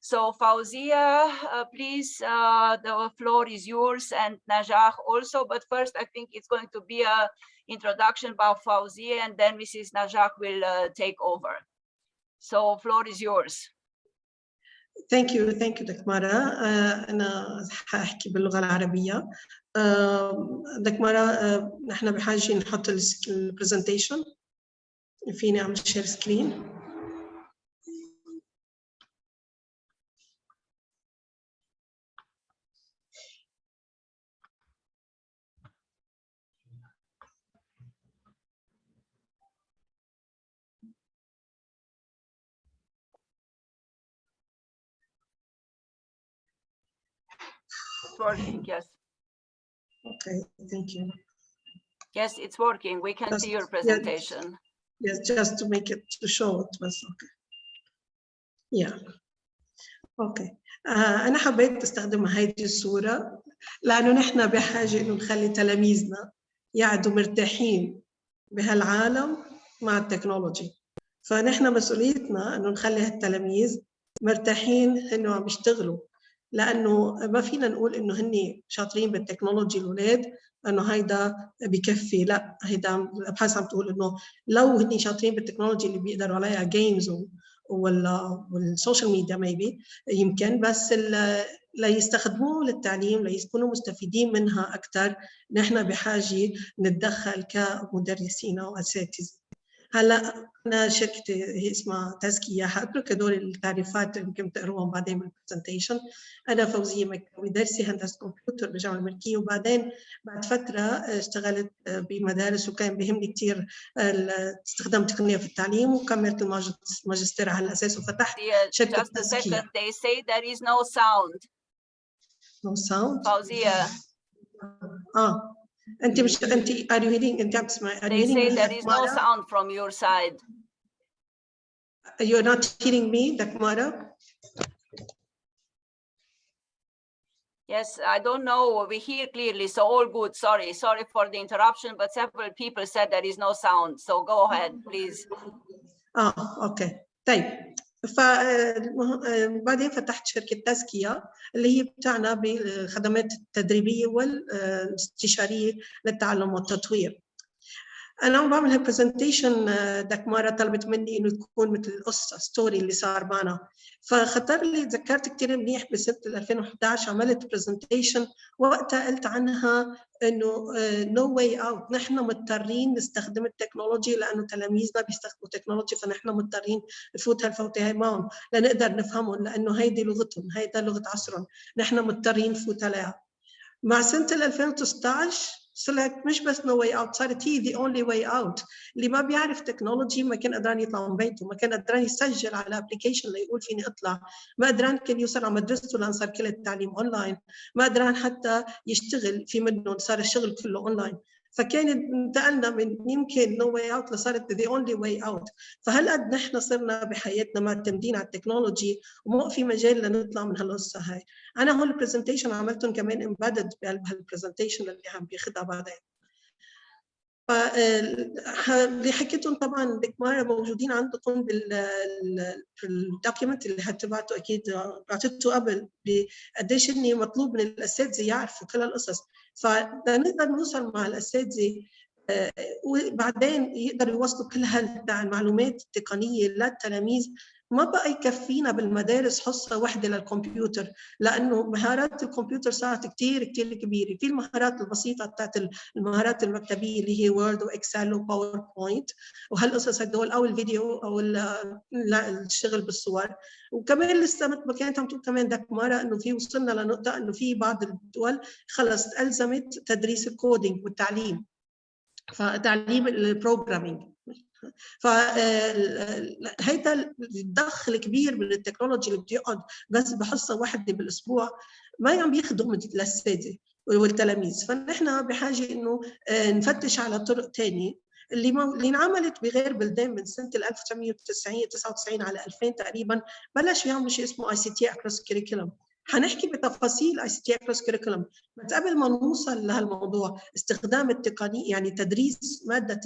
So Fawzia, please, the floor is yours, and Najah also, but first I think it's going to be an introduction about Fawzia, and then Mrs. Najah will take over. So floor is yours. Thank you, Dr. Mara. أنا هحكي باللغة العربية. دكتور مارا، نحن بحاجة نحط البرزنتيشن. فيني أعمل شير سكرين؟ Working, yes. Okay, thank you. Yes, it's working. We can see your presentation. Yes, just to make it, to show it was okay. Yeah. Okay. أنا حبيت أستخدم هذه الصورة لأنه نحن بحاجة إنه نخلي تلاميذنا يقعدوا مرتاحين بهالعالم مع التكنولوجي. فنحن مسؤوليتنا إنه نخلي هالتلاميذ مرتاحين إنه عم يشتغلوا، لأنه ما فينا نقول إنه هني شاطرين بالتكنولوجي الأولاد إنه هيدا بكفي. لا، هيدا الأبحاث عم تقول إنه لو هني شاطرين بالتكنولوجي اللي بيقدروا عليها جيمز والسوشيال ميديا ميبي يمكن، بس ليستخدموه للتعليم ليكونوا مستفيدين منها أكثر. نحن بحاجة نتدخل كمدرسين أو أساتذة. هلا أنا شركتي هي اسمها تزكية، حأترك هدول التعريفات يمكن تقروهم بعدين بالبرزنتيشن. أنا فوزية مكاوي، درسي هندسة كمبيوتر بالجامعة الملكية، وبعدين بعد فترة اشتغلت بمدارس وكان بيهمني كثير استخدام التقنية في التعليم، وكملت الماجستير على الأساس وفتحت شركة تزكية. They say there is no sound. No sound. فوزية. أنت مش أنت are you hearing؟ أنت عم تسمعي؟ They say there is no sound from your side. You're not hearing me, Dakmara? Yes, I don't know. We hear clearly, so all good. Sorry for the interruption, but several people said there is no sound. So go ahead, please. أوكي. طيب. فبعدين فتحت شركة تزكية اللي هي بتعنى بالخدمات التدريبية والاستشارية للتعلم والتطوير. أنا عم بعمل هالبرزنتيشن، دكمارة طلبت مني إنه تكون مثل القصة ستوري اللي صار معنا، فخطر لي تذكرت كثير منيح بسنة 2011 عملت برزنتيشن وقتها قلت عنها إنه no way out، نحن مضطرين نستخدم التكنولوجي لأنه تلاميذنا بيستخدموا تكنولوجي، فنحن مضطرين نفوت هالفوتة هاي معهم لنقدر نفهمهم، لأنه هيدي لغتهم، هيدا لغة عصرهم، نحن مضطرين نفوت عليها. مع سنة 2016 صارت مش بس no way out، صارت هي the only way out. اللي ما بيعرف تكنولوجي ما كان قدران يطلع من بيته، ما كان قدران يسجل على ابلكيشن ليقول فيني اطلع، ما قدران كان يوصل على مدرسته لان صار كل التعليم اونلاين، ما قدران حتى يشتغل في منهم، صار الشغل كله اونلاين. فكان انتقلنا من يمكن no way out لصارت the only way out. فهالقد نحن صرنا بحياتنا معتمدين على التكنولوجي وما في مجال لنطلع من هالقصه هاي. انا هول البرزنتيشن عملتهم كمان امبيدد بقلب هالبرزنتيشن اللي عم بياخذها بعدين. اللي حكيتهم طبعا دكمارة موجودين عندكم بالدوكيمنت اللي هتبعته، اكيد بعثته قبل بقديش اني مطلوب من الاساتذه يعرفوا كل القصص، فنقدر نوصل مع الاساتذه وبعدين يقدروا يوصلوا كل هالمعلومات التقنيه للتلاميذ. ما بقى يكفينا بالمدارس حصه واحده للكمبيوتر، لانه مهارات الكمبيوتر صارت كثير كبيره. في المهارات البسيطه بتاعت المهارات المكتبيه اللي هي وورد واكسل وباوربوينت وهالقصص هدول، او الفيديو او الشغل بالصور. وكمان لسه مثل ما كانت عم تقول كمان دكمارة انه في وصلنا لنقطه انه في بعض الدول خلص الزمت تدريس الكودينج والتعليم، فتعليم البروجرامينج. فهيدا الضخ الكبير من التكنولوجي اللي بده يقعد بس بحصه واحده بالاسبوع ما عم بيخدم للساده والتلاميذ. فنحن بحاجه انه نفتش على طرق ثانيه اللي انعملت بغير بلدان من سنه 1999 على 2000 تقريبا، بلش يعملوا شيء اسمه ICT across curriculum. حنحكي بتفاصيل ICT across curriculum، بس قبل ما نوصل لهالموضوع استخدام التقنية، يعني تدريس مادة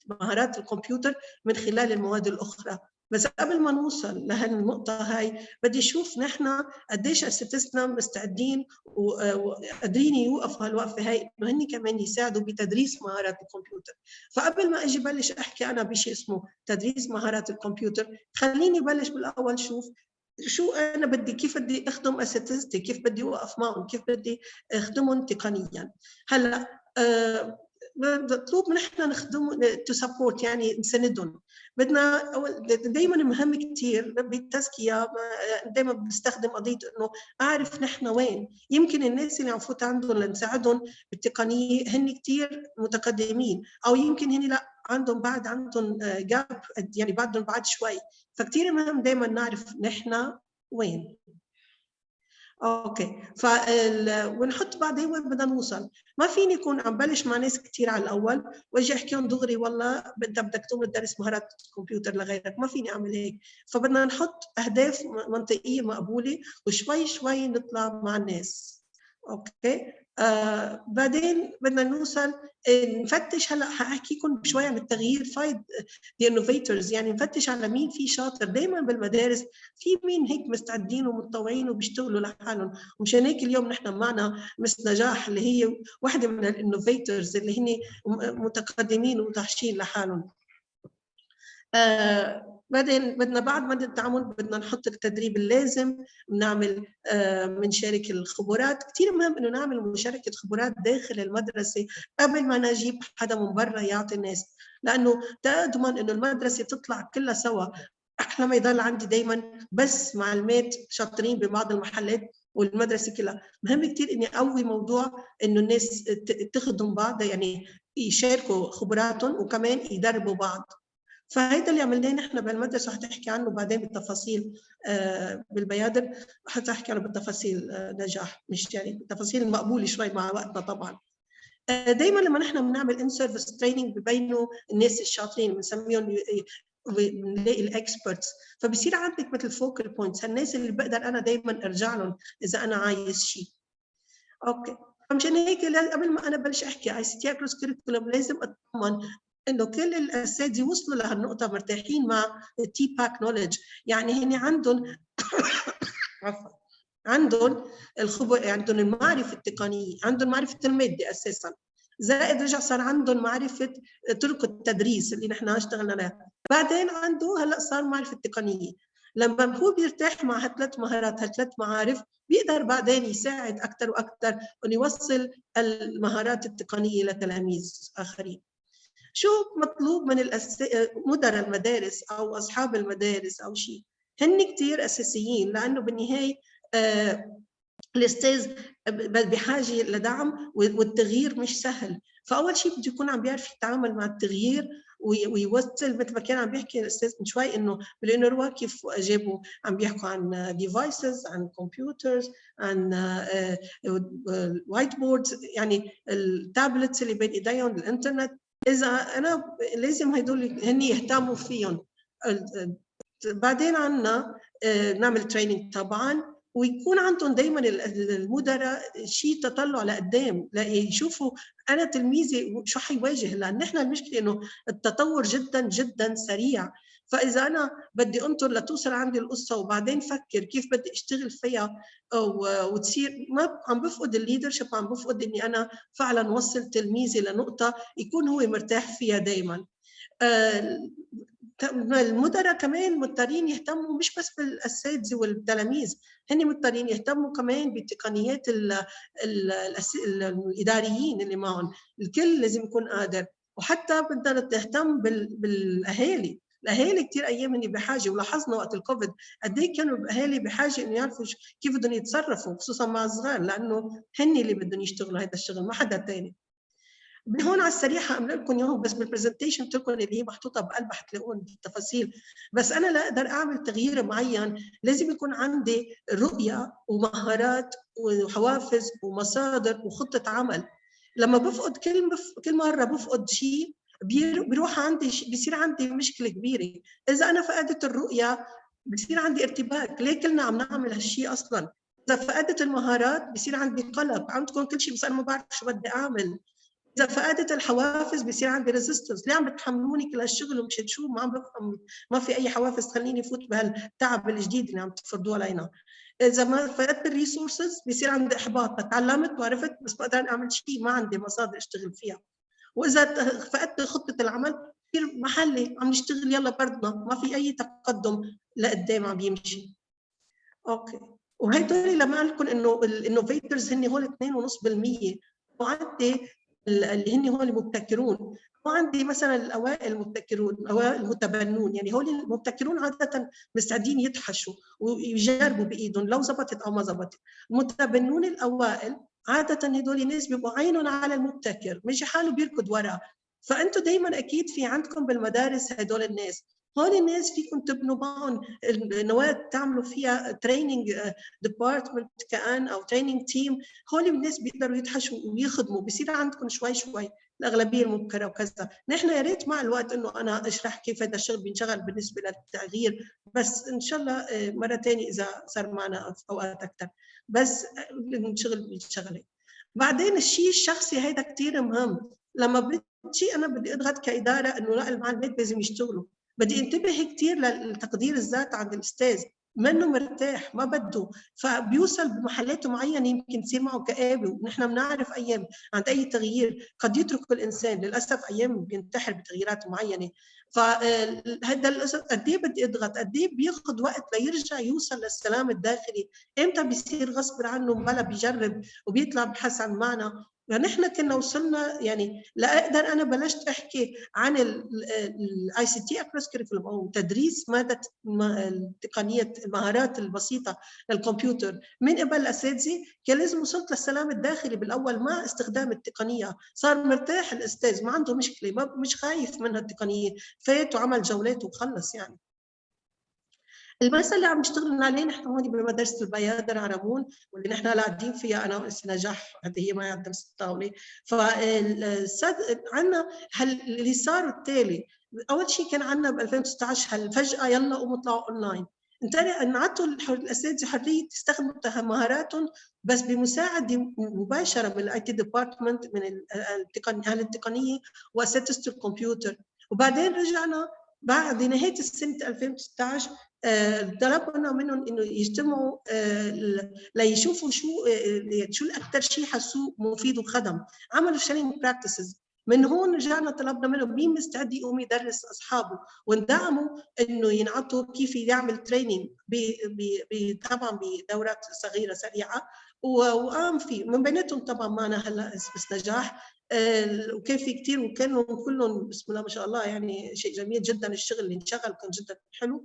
مهارات الكمبيوتر من خلال المواد الأخرى. بس قبل ما نوصل لهالنقطة هاي بدي أشوف نحن قديش أساتذتنا مستعدين وقادرين يوقفوا هالوقفة هاي إنه هن كمان يساعدوا بتدريس مهارات الكمبيوتر. فقبل ما أجي بلش أحكي أنا بشيء اسمه تدريس مهارات الكمبيوتر، خليني بلش بالأول شوف شو أنا بدي، كيف بدي أخدم أساتذتي، كيف بدي أوقف معهم، كيف بدي أخدمهم تقنياً. هلا مطلوب من إحنا نخدم to support، يعني نساندهم. بدنا دائماً مهم كتير بالتزكية، دائماً بنستخدم قضية إنه أعرف نحن وين. يمكن الناس اللي عم فوت عندهم لنساعدهم بالتقنية هن كتير متقدمين، أو يمكن هن لا عندهم جاب، يعني بعدهم بعد شوي. فكتير مهم دائما نعرف نحن وين. اوكي، ونحط بعدين وين بدنا نوصل. ما فيني يكون عم بلش مع ناس كثير على الاول واجي احكيهم دغري والله انت بدك تدرس مهارات الكمبيوتر لغيرك، ما فيني اعمل هيك. فبدنا نحط اهداف منطقيه مقبوله وشوي شوي نطلع مع الناس. اوكي، بعدين بدنا نوصل نفتش. هلا حاحكيكم شوي عن التغيير، فايد the innovators، يعني نفتش على مين في شاطر. دائما بالمدارس في مين هيك مستعدين ومتطوعين وبيشتغلوا لحالهم، ومشان هيك اليوم نحن معنا مس نجاح اللي هي واحده من الانوفيتورز اللي هن متقدمين ومتعشين لحالهم. بعدين بدنا بعد ما التعامل بدنا نحط التدريب اللازم، بنعمل بنشارك الخبرات. كثير مهم انه نعمل مشاركه خبرات داخل المدرسه قبل ما نجيب حدا من برا يعطي الناس، لانه تضمن انه المدرسه تطلع كلها سوا. احنا ما يضل عندي دائما بس معلمات شاطرين ببعض المحلات والمدرسه كلها. مهم كثير اني اقوي موضوع انه الناس تخدم بعض، يعني يشاركوا خبراتهم وكمان يدربوا بعض. فهيدا اللي عملناه نحن بالمدرسه، حتحكي عنه بعدين بالتفاصيل بالبيادر، حتحكي عنه بالتفاصيل نجاح، مش يعني بالتفاصيل المقبوله شوي مع وقتنا طبعا. دائما لما نحن بنعمل ان سيرفيس تريننج ببينوا الناس الشاطرين، بنسميهم بنلاقي الاكسبرتس، فبصير عندك مثل فوكال بوينتس، الناس اللي بقدر انا دائما ارجع لهم اذا انا عايز شيء. اوكي، مشان هيك قبل ما انا بلش احكي ICT across curriculum لازم اطمن انه كل الاساتذه وصلوا لهالنقطه مرتاحين مع التي باك نولج، يعني هن عندهم عندهم الخبر، عندهم المعرفه التقنيه، عندهم معرفه الماده اساسا، زائد رجع صار عندهم معرفه طرق التدريس اللي نحن اشتغلنا عليها، بعدين عنده هلا صار معرفه تقنيه. لما هو بيرتاح مع هالثلاث مهارات هالثلاث معارف بيقدر بعدين يساعد اكثر واكثر انه يوصل المهارات التقنيه لتلاميذ اخرين. شو مطلوب من مدراء المدارس او اصحاب المدارس او شيء؟ هن كثير اساسيين، لانه بالنهايه الاستاذ بحاجه لدعم والتغيير مش سهل. فاول شيء بده يكون عم بيعرف يتعامل مع التغيير ويوصل، مثل ما كان عم بيحكي الاستاذ من شوي انه بالانروا كيف جابوا عم بيحكوا عن ديفايسز، عن كمبيوترز، عن وايت بوردز، يعني التابلتس اللي بين ايديهم، الانترنت. اذا انا لازم هدول هن يهتموا فيهم. بعدين عنا نعمل تريننج طبعا، ويكون عندهم دائما المدراء شيء تطلع لقدام، يشوفوا انا تلميذي شو حيواجه، لان نحن المشكله انه التطور جدا جدا سريع. فاذا انا بدي انطر لتوصل عندي القصه وبعدين فكر كيف بدي اشتغل فيها وتصير، ما عم بفقد الليدرشيب، عم بفقد اني انا فعلا وصل تلميذي لنقطه يكون هو مرتاح فيها دائما. المدراء كمان مضطرين يهتموا مش بس بالاساتذه والتلاميذ، هن مضطرين يهتموا كمان بتقنيات الاداريين اللي معهم. الكل لازم يكون قادر، وحتى بدنا نهتم بالاهالي. الاهالي كثير ايام هن بحاجه، ولاحظنا وقت الكوفيد قد ايه كانوا الاهالي بحاجه انه يعرفوا كيف بدهم يتصرفوا، خصوصا مع الصغار، لانه هن اللي بدهم يشتغلوا هذا الشغل، ما حدا ثاني. هون على السريع هعمل لكم اياهم بس بالبرزنتيشن تكون اللي هي محطوطه بقلبها حتلاقوهم بالتفاصيل. بس انا لا اقدر اعمل تغيير معين، لازم يكون عندي رؤيه ومهارات وحوافز ومصادر وخطه عمل. لما بفقد كل مره بفقد شيء بيروح عندي بيصير عندي مشكله كبيره. اذا انا فقدت الرؤيه بصير عندي ارتباك، ليه كلنا عم نعمل هالشيء اصلا؟ اذا فقدت المهارات بصير عندي قلق، عندكم كل شيء بس انا ما بعرف شو بدي اعمل. إذا فقدت الحوافز بصير عندي ريزيستنس، ليه عم بتحملوني كل هالشغل ومش شو؟ ما عم بفهم، ما في أي حوافز تخليني فوت بهالتعب الجديد اللي عم تفرضوه علينا. إذا ما فقدت الريسورسز بصير عندي إحباط، تعلمت وعرفت بس بقدر أعمل شيء، ما عندي مصادر أشتغل فيها. وإذا فقدت خطة العمل بصير محلي عم نشتغل يلا بردنا، ما في أي تقدم لقدام عم يمشي. أوكي، وهيدول لما قال لكم إنه الانوفيترز هن هول 2.5%، وعندي اللي هن هول المبتكرون، وعندي مثلا الاوائل المبتكرون، الاوائل المتبنون، يعني هول المبتكرون عاده مستعدين يدحشوا ويجربوا بايدهم لو زبطت او ما زبطت. المتبنون الاوائل عاده هدول ناس بيبقوا عينهم على المبتكر، مش حاله بيركض وراه. فانتم دائما اكيد في عندكم بالمدارس هدول الناس، هول الناس فيكم تبنوا معهم نواه تعملوا فيها تريننج ديبارتمنت كان او تريننج تيم، هول الناس بيقدروا يدحشوا ويخدموا، بصير عندكم شوي شوي الاغلبيه المبكره وكذا. نحن يا ريت مع الوقت انه انا اشرح كيف هذا الشغل بينشغل بالنسبه للتغيير، بس ان شاء الله مره ثانيه اذا صار معنا اوقات اكثر، بس نشتغل بالشغله. بعدين الشيء الشخصي هيدا كثير مهم. لما بدي انا بدي اضغط كاداره انه لا المعلمات لازم يشتغلوا، بدي انتبه كثير للتقدير الذات عند الاستاذ. منه مرتاح ما بده، فبيوصل بمحلات معينه يمكن تصير معه كآبه، ونحن بنعرف ايام عند اي تغيير قد يترك الانسان، للاسف ايام بينتحر بتغييرات معينه. فهذا قد ايه بدي اضغط، قد ايه بياخذ وقت ليرجع يوصل للسلام الداخلي، امتى بيصير غصب عنه بلا بيجرب وبيطلع بحث عن معنى. فنحن كنا وصلنا يعني لاقدر انا بلشت احكي عن الاي سي تي اكروس كريكولوم او تدريس ماده تقنيه المهارات البسيطه للكمبيوتر من قبل الاساتذه، كان لازم وصلت للسلام الداخلي بالاول مع استخدام التقنيه، صار مرتاح الاستاذ ما عنده مشكله، مش خايف من التقنيه، فات وعمل جولات وخلص. يعني المسألة اللي عم نشتغل عليه نحن هون بمدرسة البيادر عربون، واللي نحن قاعدين فيها أنا وأنس نجاح، هذه هي معي على نفس الطاولة. عندنا اللي صار التالي، أول شيء كان عندنا ب 2016 فجأة يلا قوموا اطلعوا أونلاين، انعطوا الأساتذة حرية يستخدموا مهاراتهم بس بمساعدة مباشرة من الاي تي ديبارتمنت، من أهل التقنية وأساتذة الكمبيوتر. وبعدين رجعنا بعد نهاية السنة 2016 طلبنا منهم انه يجتمعوا ليشوفوا شو الاكثر شيء حسوه مفيد وخدم، عملوا شيرنج براكتسز. من هون رجعنا طلبنا منهم مين مستعد يقوم يدرس اصحابه، وندعموا انه ينعطوا كيف يعمل تريننج طبعا بدورات صغيره سريعه، وقام فيه من بيناتهم طبعا معنا هلا بس نجاح، وكان في كثير وكانوا كلهم بسم الله ما شاء الله، يعني شيء جميل جدا. الشغل اللي انشغل كان جدا حلو.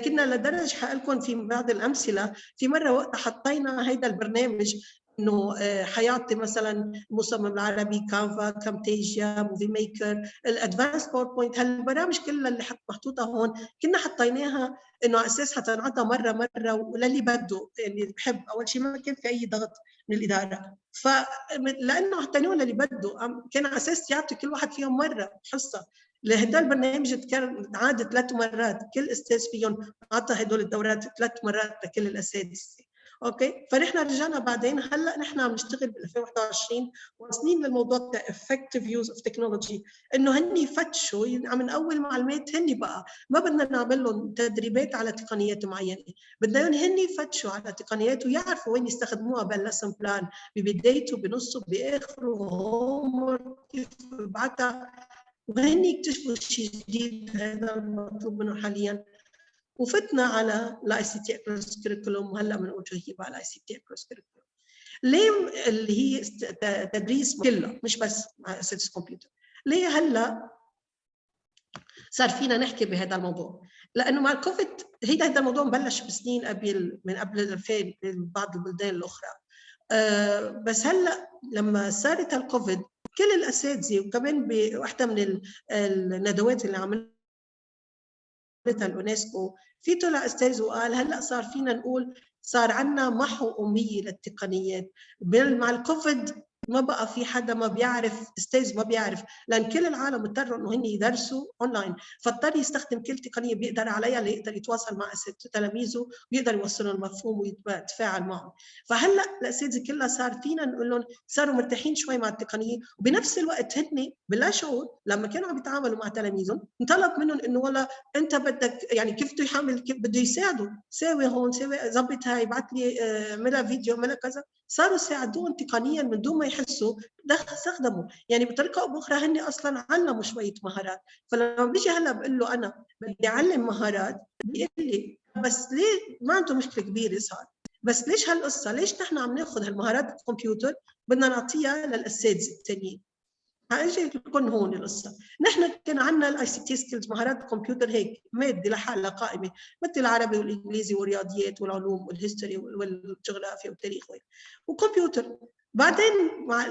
كنا لدرجه حقلكم في بعض الامثله، في مره وقت حطينا هيدا البرنامج انه حيعطي مثلا مصمم العربي، كانفا، كامتيجيا، موفي ميكر، الادفانس باوربوينت، هالبرامج كلها اللي محطوطه هون كنا حطيناها انه على اساس حتنعطى مره وللي بده، يعني اللي بحب. اول شيء ما كان في اي ضغط من الاداره، فلانه حطيناه للي بده كان على اساس يعطي كل واحد فيهم مره حصه. لهذا البرنامج كان عاد 3 مرات، كل استاذ فيهم عطى هدول الدورات 3 مرات لكل الاساتذه. اوكي، فنحن رجعنا بعدين هلا نحن عم نشتغل ب 2021 واصلين للموضوع تاع effective use of technology، انه هن يفتشوا عم نقوي المعلومات، هن بقى ما بدنا نعمل لهم تدريبات على تقنيات معينه، بدنا اياهم هن يفتشوا على تقنيات ويعرفوا وين يستخدموها باللسن بلان، ببدايته بنصه باخره، هوم كيف ببعتها، وهن يكتشفوا شيء جديد. هذا المطلوب منه حاليا. وفتنا على الاي سي تي اكروس كريكولوم، وهلا بنقول شو هي بقى الاي سي تي اكروس كريكولوم. ليه اللي هي تدريس كله مش بس مع اساتذه الكمبيوتر؟ ليه هلا صار فينا نحكي بهذا الموضوع؟ لانه مع الكوفيد هذا الموضوع مبلش بسنين من قبل 2000 ببعض البلدان الاخرى، بس هلا لما صارت الكوفيد كل الاساتذه، وكمان بوحده من الندوات اللي عملتها اليونسكو، في طلع استاذ وقال هلا صار فينا نقول صار عندنا محو أمية للتقنيات. مع الكوفيد ما بقى في حدا ما بيعرف، استاذ ما بيعرف، لان كل العالم اضطروا انه هن يدرسوا اونلاين، فاضطر يستخدم كل تقنيه بيقدر عليها ليقدر يتواصل مع تلاميذه ويقدر يوصلهم المفهوم ويتفاعل معهم. فهلا الاساتذه كلها صار فينا نقول لهم صاروا مرتاحين شوي مع التقنيه، وبنفس الوقت هن بلا شعور لما كانوا عم يتعاملوا مع تلاميذهم انطلب منهم انه والله انت بدك يعني كيف بده يحمل، كيف بده يساعده، ساوي هون، ساوي ظبط هاي، ابعث لي اعملها فيديو، اعملها كذا، صاروا يساعدوهم تقنيا من دون ما يحسوا استخدموا. يعني بطريقه او باخرى هن اصلا علموا شويه مهارات. فلما بيجي هلا بقول له انا بدي اعلم مهارات، بيقول لي بس ليه ما عنده مشكله كبيره صار، بس ليش هالقصه؟ ليش نحن عم ناخذ هالمهارات الكمبيوتر بدنا نعطيها للاساتذه الثانيين؟ هاجي لكم هون القصه. نحن كان عندنا الاي سي تي سكيلز، مهارات الكمبيوتر، هيك ماده لحالها قائمه مثل العربي والانجليزي والرياضيات والعلوم والهيستوري والجغرافيا والتاريخ وكمبيوتر. بعدين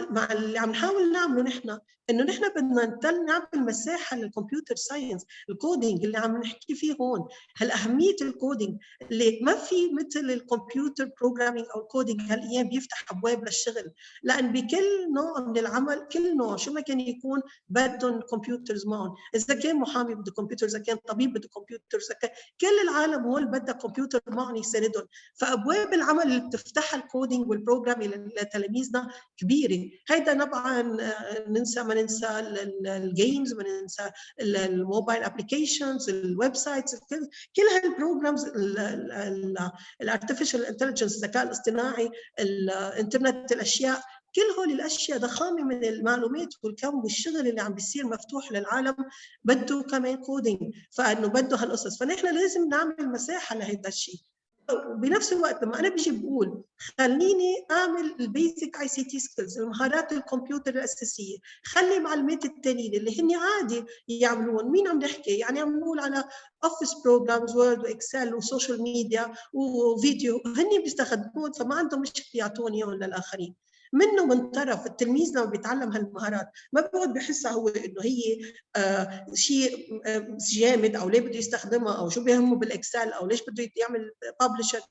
مع اللي عم نحاول نعمله نحن انه نحن بدنا نعمل مساحه للكمبيوتر ساينس، الكودينج اللي عم نحكي فيه هون، هالاهميه الكودينج اللي ما في مثل الكمبيوتر بروجرامينج او الكودينج هالايام بيفتح ابواب للشغل، لان بكل نوع من العمل، كل نوع شو ما كان يكون بدهم كمبيوترز معهم، اذا كان محامي بده كمبيوتر، اذا كان طبيب بده كمبيوتر، كل العالم هول بدها كمبيوتر معهم يساندهم. فابواب العمل اللي بتفتحها الكودينج والبروجرامينج لتلاميذنا تلاميذنا كبيره. هيدا طبعا ما ننسى الجيمز، ما ننسى الموبايل ابلكيشنز، الويب سايتس، كل هالبروجرامز، الارتفيشال انتليجنس، الذكاء الاصطناعي، الانترنت الاشياء، كل هول الاشياء ضخامه من المعلومات والكم والشغل اللي عم بيصير مفتوح للعالم بده كمان كودينج، فانه بده هالقصص. فنحن لازم نعمل مساحه لهذا الشيء. وبنفس الوقت لما انا بيجي بقول خليني اعمل البيزك اي سي تي سكيلز، المهارات الكمبيوتر الاساسيه، خلي معلومات التانيين اللي هن عادي يعملون. مين عم نحكي؟ يعني عم نقول على اوفيس بروجرامز، وورد واكسل وسوشيال ميديا وفيديو، هن بيستخدمون، فما عندهم مشكله يعطوني اياهم للاخرين. منه من طرف التلميذ لما بيتعلم هالمهارات ما بيقعد بحسها هو انه هي شيء جامد، او ليه بده يستخدمها، او شو بيهمه بالاكسل، او ليش بده يعمل ببلشر.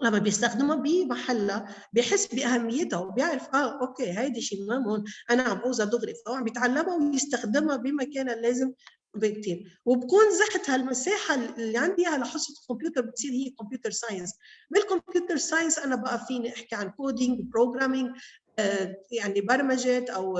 لما بيستخدمها بمحلها بيحس باهميتها وبيعرف اوكي هيدي شيء مهم هون انا عم عاوزها دغري، فهو عم يتعلمها ويستخدمها بمكانها اللازم بكثير. وبكون زحت هالمساحه اللي عندي على حصه الكمبيوتر بتصير هي كمبيوتر ساينس. بالكمبيوتر ساينس انا بقى فيني احكي عن كودينج، بروجرامينج، يعني برمجه، او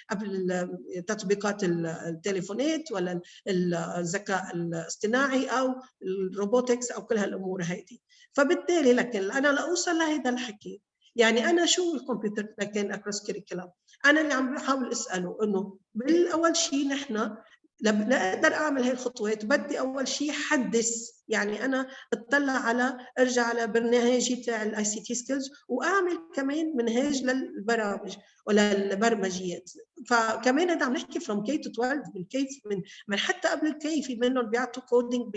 قبل تطبيقات التليفونات، ولا الذكاء الاصطناعي، او الروبوتكس، او كل هالامور هيدي. فبالتالي لكن انا لاوصل لهذا الحكي، يعني انا شو الكمبيوتر لكن اكروس كريكولم، انا اللي عم بحاول اساله انه بالاول شيء نحن لاقدر اعمل هاي الخطوات بدي اول شيء حدث، يعني انا ارجع على برنامجي تاع الاي سي تي سكيلز، واعمل كمان منهاج للبرامج ولا البرمجيات. فكمان هذا عم نحكي from K to 12، من كيف من حتى قبل الكي في منهم بيعطوا كودينج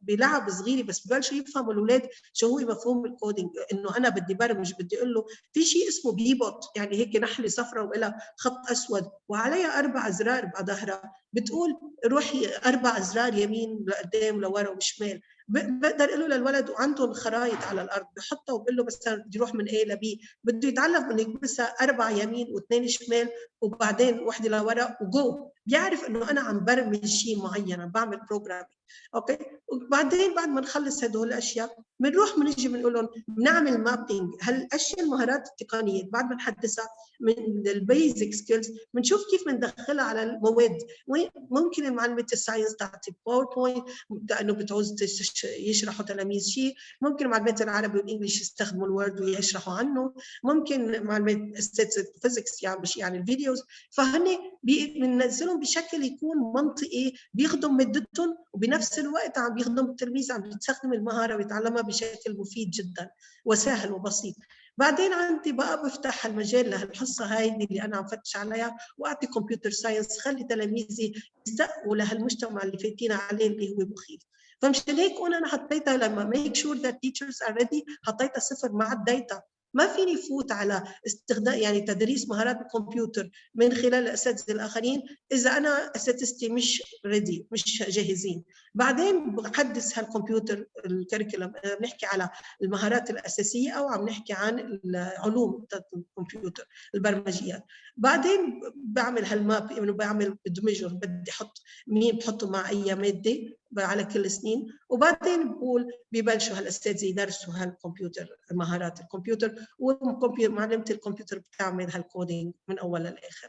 بلعب صغيره، بس ببلشوا يفهموا الاولاد شو هو مفهوم الكودينج، انه انا بدي برمج، بدي اقول له في شيء اسمه بيبوت، يعني هيك نحله صفراء وإلها خط اسود وعليها 4 أزرار بظهرها، بتقول روحي 4 أزرار يمين لقدام لورا وشمال. بقدر اقول له للولد، وعندهم خرائط على الارض بحطها وبقول له مثلا بدي اروح من A ل B، بده يتعلم انه يكبسها 4 يمين و2 شمال وبعدين وحده لورا وجو، بيعرف انه انا عم برمج شيء معين، عم بعمل بروجرامينج. اوكي، وبعدين بعد ما نخلص هدول الاشياء بنيجي بنقول لهم بنعمل مابينج هالاشياء، المهارات التقنيه بعد ما نحدثها من البيزك سكيلز، بنشوف كيف بندخلها على المواد. ممكن معلمه الساينس تعطي باوربوينت انه بتعوز يشرحوا تلاميذ شيء، ممكن معلمات العربي والانجليش يستخدموا الوورد ويشرحوا عنه، ممكن معلمات الفيزيكس يعني الفيديوز. فهن بننزلهم بشكل يكون منطقي بيخدم مادتهم، وبنفس الوقت عم بيخدم التلميذ، عم بيستخدم المهاره ويتعلمها بشكل مفيد جدا وسهل وبسيط. بعدين عندي بقى بفتح المجال لهالحصه هاي اللي انا عم فتش عليها، واعطي كمبيوتر ساينس، خلي تلاميذي يستقوا لهالمجتمع اللي فايتين عليه اللي هو مخيف. فمشان هيك انا حطيتها لما make sure that teachers are ready، حطيتها 0 مع الداتا. ما فيني فوت على استخدام يعني تدريس مهارات الكمبيوتر من خلال الاساتذه الاخرين اذا انا اساتذتي مش ريدي، مش جاهزين. بعدين بحدث هالكمبيوتر الكريكولم، بنحكي على المهارات الاساسيه او عم نحكي عن العلوم الكمبيوتر البرمجيات. بعدين بعمل هالماب، انه بعمل بدمجهم، بدي احط مين بحطه مع اي ماده على كل سنين. وبعدين بقول ببلشوا هالاساتذه يدرسوا هالكمبيوتر، مهارات الكمبيوتر، ومعلمه الكمبيوتر بتعمل هالكودينج من اول للاخر.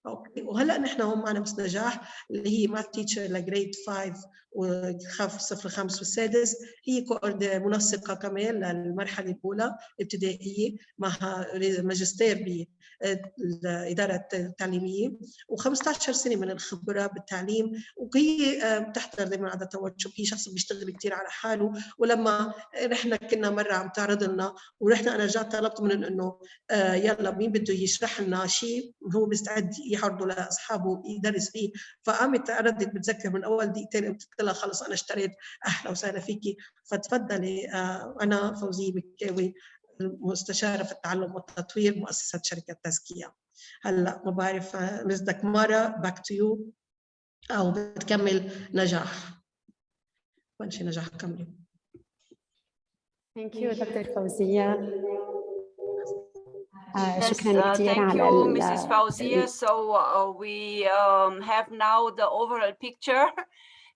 اوكي، وهلا نحن هون معنا بس نجاح اللي هي ماث تيتشر لجريد 5 وخاف صف الخامس والسادس، هي منسقه كمان للمرحله الاولى ابتدائيه، معها ماجستير بالاداره التعليميه و15 سنه من الخبره بالتعليم، وهي بتحضر دائما على وركشوب. هي شخص بيشتغل كثير على حاله، ولما نحن كنا مره عم تعرض لنا ورحنا انا رجعت طلبت منهم انه يلا مين بده يشرح لنا شيء هو مستعد يعرضه لاصحابه يدرس فيه، فقامت ردت بتذكر من اول دقيقتين قلت لها خلص انا اشتريت، اهلا وسهلا فيكي، فتفضلي. انا فوزيه بكاوي، مستشاره في التعلم والتطوير، مؤسسه شركه تزكيه. هلا ما بعرف مس دكمارا باك تو يو، او بتكمل نجاح. بلشي نجاح كملي. ثانك يو دكتور فوزية. شكرا Yes, كثير thank على you, Mrs. Fauzia. So we have now the overall picture,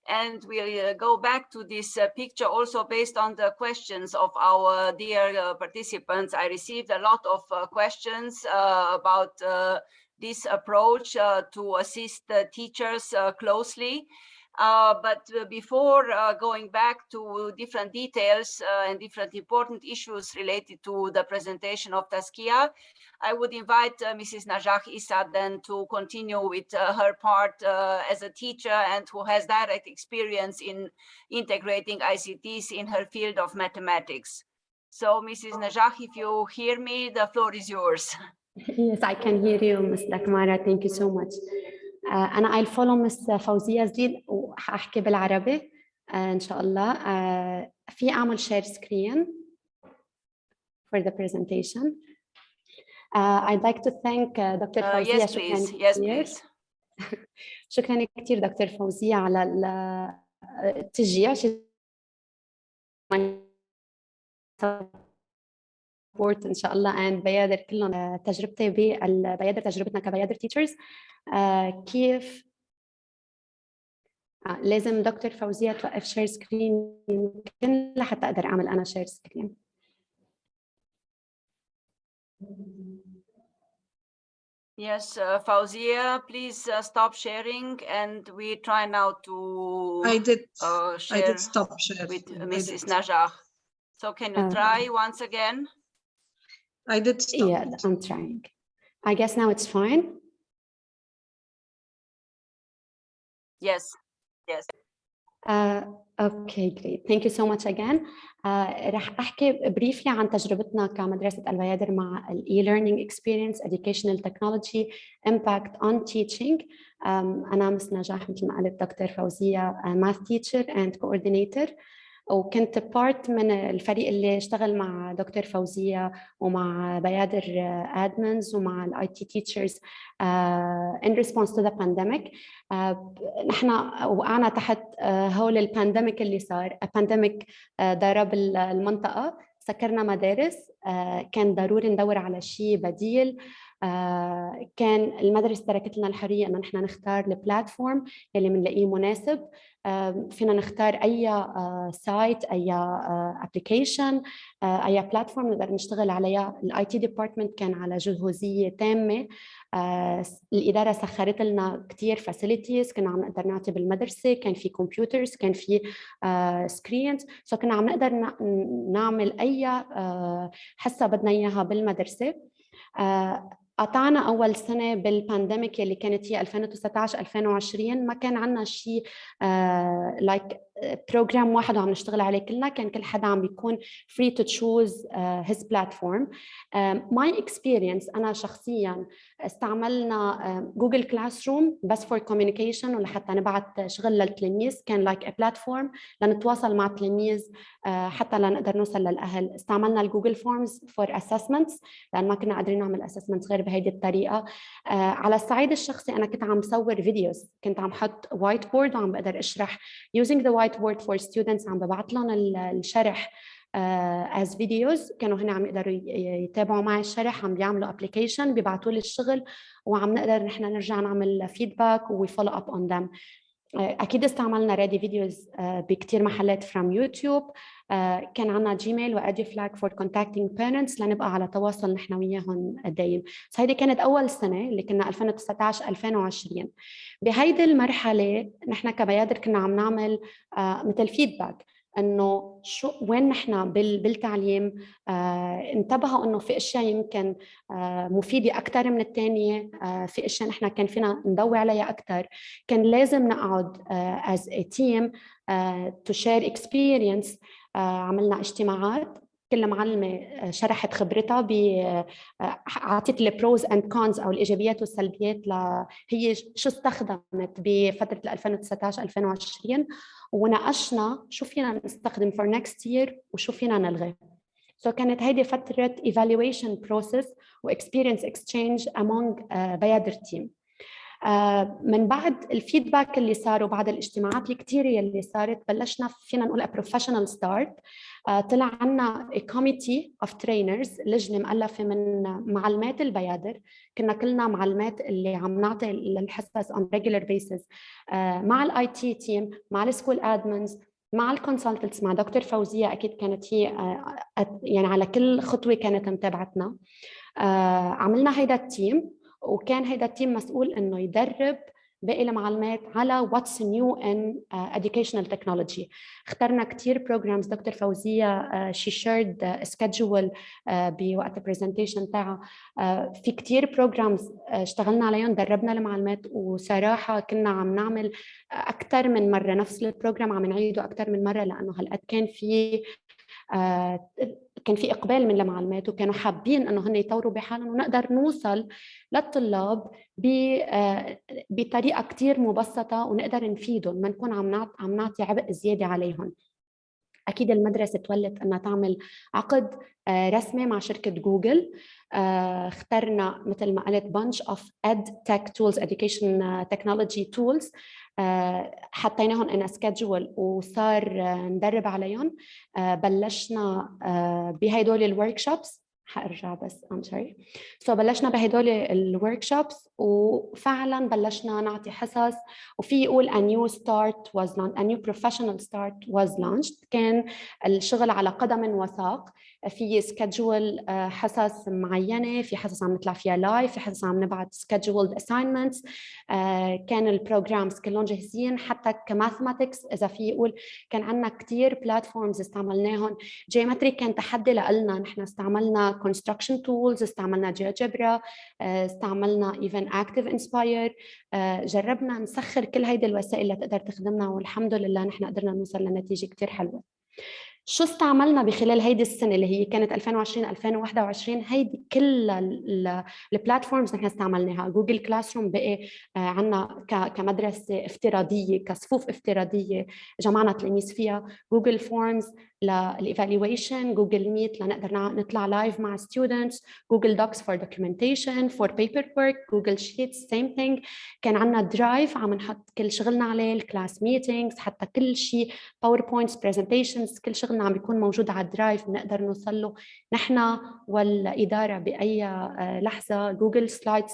And we'll go back to this picture also based on the questions of our dear participants. I received a lot of questions about this approach to assist the teachers closely. But before going back to different details and different important issues related to the presentation of Tazkiyah, I would invite Mrs. Najah Issa then to continue with her part as a teacher and who has direct experience in integrating ICTs in her field of mathematics. So Mrs. Najah, if you hear me, the floor is yours. Yes, I can hear you, Ms. Dakmara. Thank you so much. أنا I'll follow Ms. فوزية جديد وحأحكي بالعربي إن شاء الله. في أعمل share screen for the presentation. I'd like to thank Dr. فوزية. Yes, please. Yes, please. شكرا كثير دكتور فوزية على التشجيع. إن شاء الله and بيادر كلهم تجربتي بيادر تجربتنا كبيادر teachers. كيف لازم دكتور فوزية توقف شير سكرين يمكن لحتى أقدر أعمل أنا شير سكرين. Yes, Fauzia, please stop sharing, and we try now to I did stop share with Mrs. Najah. So can you try once again? I did stop. Yeah, I'm trying. I guess now it's fine. Yes, yes. Okay, great. Thank you so much again. رح أحكي briefly عن تجربتنا كمدرسة البيادر مع e-learning experience, educational technology, impact on teaching. أنا مس نجاح مثل ما قالت دكتور فوزية math teacher and coordinator. وكنت بارت من الفريق اللي اشتغل مع دكتور فوزية ومع بيادر admins ومع ال IT teachers in response to the pandemic. نحن وقعنا تحت هول البانديميك اللي صار. البانديميك ضرب المنطقة، سكرنا مدارس، كان ضروري ندور على شيء بديل. كان المدرسة تركت لنا الحرية إنه نحن نختار البلاتفورم اللي بنلاقيه مناسب. فينا نختار أي سايت، أي ابلكيشن، أي بلاتفورم نقدر نشتغل عليها. الاي تي ديبارتمنت كان على جهوزية تامة. الإدارة سخرت لنا كتير فاسيليتيز كنا عم نقدر نعطي بالمدرسة. كان في كمبيوترز، كان في سكرينز، سو كنا عم نقدر نعمل أي حصة بدنا إياها بالمدرسة. قطعنا أول سنة بالبانديميك اللي كانت هي 2019-2020. ما كان عنا شيء like بروجرام واحد وعم نشتغل عليه كلنا. كان كل حدا عم بيكون free to choose his platform. my experience أنا شخصياً استعملنا جوجل كلاس روم بس for communication ولحتى نبعت شغل للتلاميذ. كان like a platform لنتواصل مع التلاميذ حتى لنقدر نوصل للأهل. استعملنا الجوجل فورمز for assessments لأن ما كنا قادرين نعمل assessments غير بهيدي الطريقة. على الصعيد الشخصي أنا كنت عم صور فيديوز، كنت عم حط white board وعم بقدر أشرح using the whiteboard for students. عم ببعث لهم الشرح as videos. كانوا هنا عم يقدروا يتابعوا معي الشرح، عم بيعملوا application، بيبعتوا لي الشغل وعم نقدر نحن نرجع نعمل feedback و follow up on them. أكيد استعملنا ready videos بكتير محلات from YouTube. كان عنا جيميل وأدي فلاج for contacting parents لنبقى على تواصل نحن وياهم دايم. هيدي كانت أول سنة اللي كنا 2019-2020. بهيدي المرحلة نحن كبيادر كنا عم نعمل مثل فيدباك إنه شو وين نحن بالتعليم. انتبهوا إنه في أشياء يمكن مفيدة أكتر من الثانية، في أشياء نحن كان فينا نضوي عليها أكتر. كان لازم نقعد as a team to share experience. عملنا اجتماعات، كل معلمة شرحت خبرتها عطيت البروز اند كونز أو الإيجابيات والسلبيات هي شو استخدمت بفترة 2019-2020 وناقشنا شو فينا نستخدم for next year وشو فينا نلغي. كانت هيدي فترة evaluation process و experience exchange among بيادر team. من بعد الفيدباك اللي صار وبعد الاجتماعات الكتيرة اللي صارت بلشنا فينا نقول بروفيشنال ستارت. طلع عنا كوميتي اوف ترينرز، لجنه مؤلفه من معلمات البيادر، كنا كلنا معلمات اللي عم نعطي الحصص on regular basis مع الاي تي تيم، مع السكول ادمنز، مع الكونسلتنتس، مع دكتور فوزيه اكيد كانت هي يعني على كل خطوه كانت متابعتنا. عملنا هيدا التيم، وكان هيدا التيم مسؤول انه يدرب باقي المعلمات على what's new in educational technology. اخترنا كتير programs. دكتور فوزية she shared schedule بوقت البرزنتيشن تاعها. في كتير programs اشتغلنا عليهم، دربنا المعلمات، وصراحة كنا عم نعمل أكثر من مرة نفس البروجرام، عم نعيده أكثر من مرة لأنه هالقد كان في إقبال من المعلمات، وكانوا حابين إنه هن يطوروا بحالهم ونقدر نوصل للطلاب بطريقة كتير مبسطة ونقدر نفيدهم، ما نكون عم نعطي عبء زيادة عليهم. أكيد المدرسة تولت أنها تعمل عقد رسمي مع شركة جوجل. اخترنا مثل ما قلت bunch of EdTech tools, education technology tools. حطيناهم in a schedule وصار ندرب عليهم. بلشنا بهدول الوركشوبس. حارجع بس I'm sorry. بلشنا بهدول الوركشوبس وفعلا بلشنا نعطي حصص، وفي يقول a new start was launched, a new professional start was launched. كان الشغل على قدم وساق، في سكجول حصص معينة، في حصص عم نطلع فيها لايف، في حصص عم نبعت scheduled assignments. كان البروجرامز كلهم جاهزين، حتى كماثماتكس إذا في يقول كان عندنا كتير بلاتفورمز استعملناهم. جيومتري كان تحدي لنا، نحن استعملنا construction tools، استعملنا جيوجبرا، استعملنا even active inspire. جربنا نسخر كل هيدي الوسائل اللي تقدر تخدمنا، والحمد لله نحن قدرنا نوصل لنتيجة كتير حلوة. شو استعملنا بخلال هيدي السنة اللي هي كانت 2020-2021؟ هيدي كل البلاتفورمز نحن استعملناها. جوجل كلاس روم بقي عنا كمدرسة افتراضية، كصفوف افتراضية جمعنا تلاميذ فيها. جوجل فورمز للإيفالويشن، جوجل ميت لنقدر نطلع لايف مع students، جوجل دوكس for documentation for paperwork، جوجل شيتس same thing. كان عنا درايف عم نحط كل شغلنا عليه، الكلاس ميتينجز، حتى كل شيء باوربوينتس برزنتيشنز، كل شغلنا عم بيكون موجود على الدرايف، بنقدر نوصل له نحن والإدارة بأي لحظة. جوجل سلايدز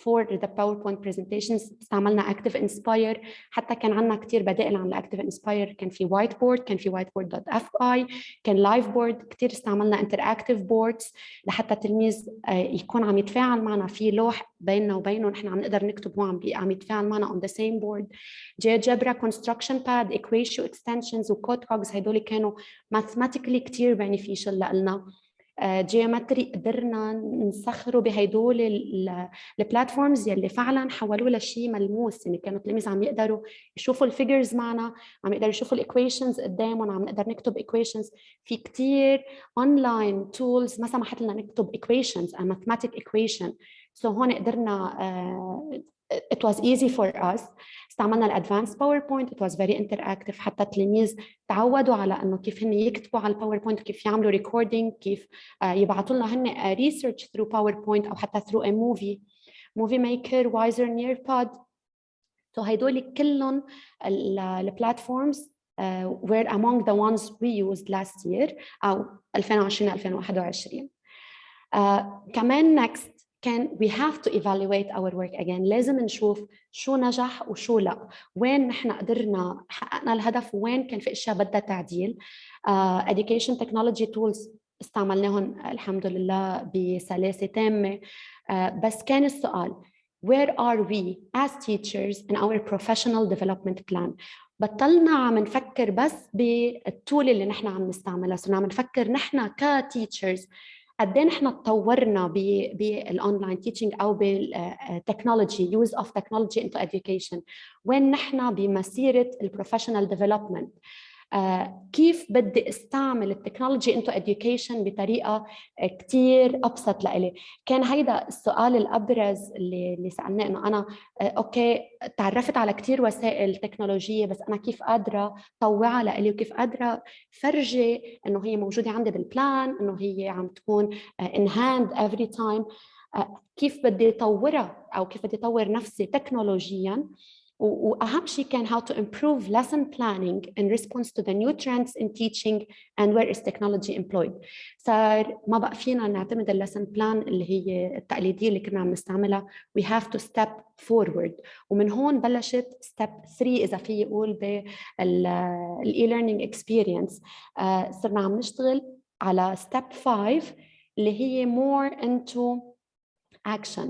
for the PowerPoint presentations، استعملنا Active Inspire. حتى كان عندنا كتير بدائل عن Active Inspire، كان في whiteboard، كان في whiteboard.fi، كان live board. كتير استعملنا interactive boards لحتى التلميذ يكون عم يتفاعل معنا، في لوح بيننا وبينه نحن عم نقدر نكتب وهو عم يتفاعل معنا on the same board. GeoGebra construction pad equation extensions وcode cogs، هدول كانوا mathematically كتير beneficial لنا. جيومتري قدرنا نسخره بهدول البلاتفورمز يلي فعلا حولوا لشيء ملموس، يعني كانوا التلاميذ عم يقدروا يشوفوا الفيجرز معنا، عم يقدروا يشوفوا الايكويشنز قدامهم، عم نقدر نكتب ايكويشنز. في كتير اونلاين تولز ما سمحت لنا نكتب ايكويشنز، ماثماتيك ايكويشن. هون قدرنا it was easy for us. استعملنا الادفانس باوربوينت، it was very interactive، حتى التلاميذ تعودوا على انه كيف هن يكتبوا على الباوربوينت، كيف يعملوا ريكوردينج، كيف يبعثوا لنا هن ريسيرش ثرو باوربوينت او حتى ثرو موفي ميكر، وايزر، نيربود. هيدول كلهم البلاتفورمز were among the ones we used last year او 2020-2021. كمان next كان we have to evaluate our work again. لازم نشوف شو نجح وشو لا، وين نحن قدرنا حققنا الهدف، وين كان في اشياء بدها تعديل. education technology tools استعملناهم الحمد لله بسلاسة تامة. بس كان السؤال where are we as teachers in our professional development plan؟ بطلنا عم نفكر بس بالتول اللي نحن عم نستعملها، صرنا عم نفكر نحن كتيتشرز قد ايه نحن تطورنا بالاونلاين تيتشنج او بالتكنولوجي، يوز اوف تكنولوجي انتو education، وين نحن بمسيره البروفيشنال ديفلوبمنت. كيف بدي استعمل التكنولوجي انتو education بطريقه كتير ابسط لإلي. كان هيدا السؤال الابرز اللي سالناه، انه انا اوكي تعرفت على كتير وسائل تكنولوجيه، بس انا كيف قادره طوعها لإلي، وكيف قادره فرجي انه هي موجوده عندي بالبلان، انه هي عم تكون in hand every time. كيف بدي أطورها أو كيف بدي أطور نفسي تكنولوجياً. وأهم شيء كان how to improve lesson planning in response to the new trends in teaching and where is technology employed. صار ما بقى فينا نعتمد اللسن بلان اللي هي التقليدية اللي كنا عم نستعملها. we have to step forward. ومن هون بلشت step 3 إذا في يقول بالe-learning experience. صرنا عم نشتغل على step 5 اللي هي more into action.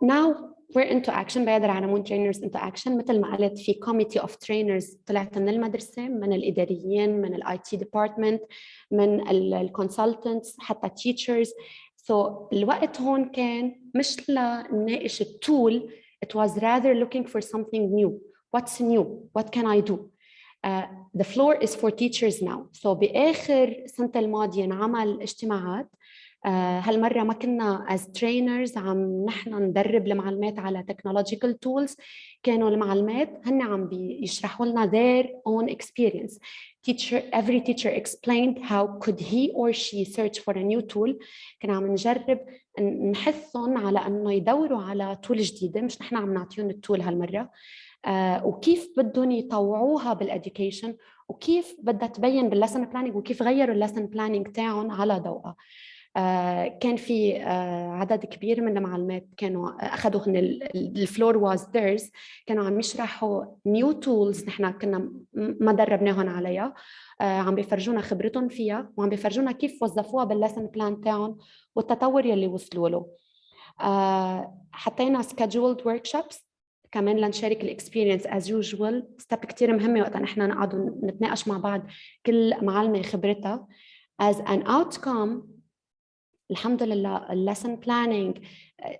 Now we're into action. بيقدر يعلمون trainers into action. مثل ما قلت في committee of trainers طلعت من المدرسة، من الإداريين، من IT department، من consultants، حتى teachers. So الوقت هون كان مش لنناقش التول. It was rather looking for something new. What's new? What can I do? The floor is for teachers now. So بآخر سنة الماضية انعمل اجتماعات. هالمرة ما كنا as trainers عم نحن ندرب المعلمات على technological tools. كانوا المعلمات هن عم بيشرحوا لنا their own experience. Every teacher explained how could he or she search for a new tool. كنا عم نجرب نحثهم على أنه يدوروا على tool جديدة، مش نحن عم نعطيهم التول هالمرة. وكيف بدهم يطوعوها بالeducation، وكيف بدها تبين باللسن بلانينج، وكيف غيروا اللسن بلانينج تاعهم على ضوءها. كان في عدد كبير من المعلمات كانوا أخذوا الفلور واز theirs. كانوا عم يشرحوا new tools نحن كنا ما دربناهم عليها. عم بيفرجونا خبرتهم فيها، وعم بيفرجونا كيف وظفوها باللسن بلان تاعهم والتطور يلي وصلوا له. حطينا scheduled workshops كمان لنشارك الاكسبيرينس as usual. ستيب كتير مهمة وقت نحن نقعد نتناقش مع بعض كل معلمة خبرتها. as an outcome الحمد لله اللسن بلانينج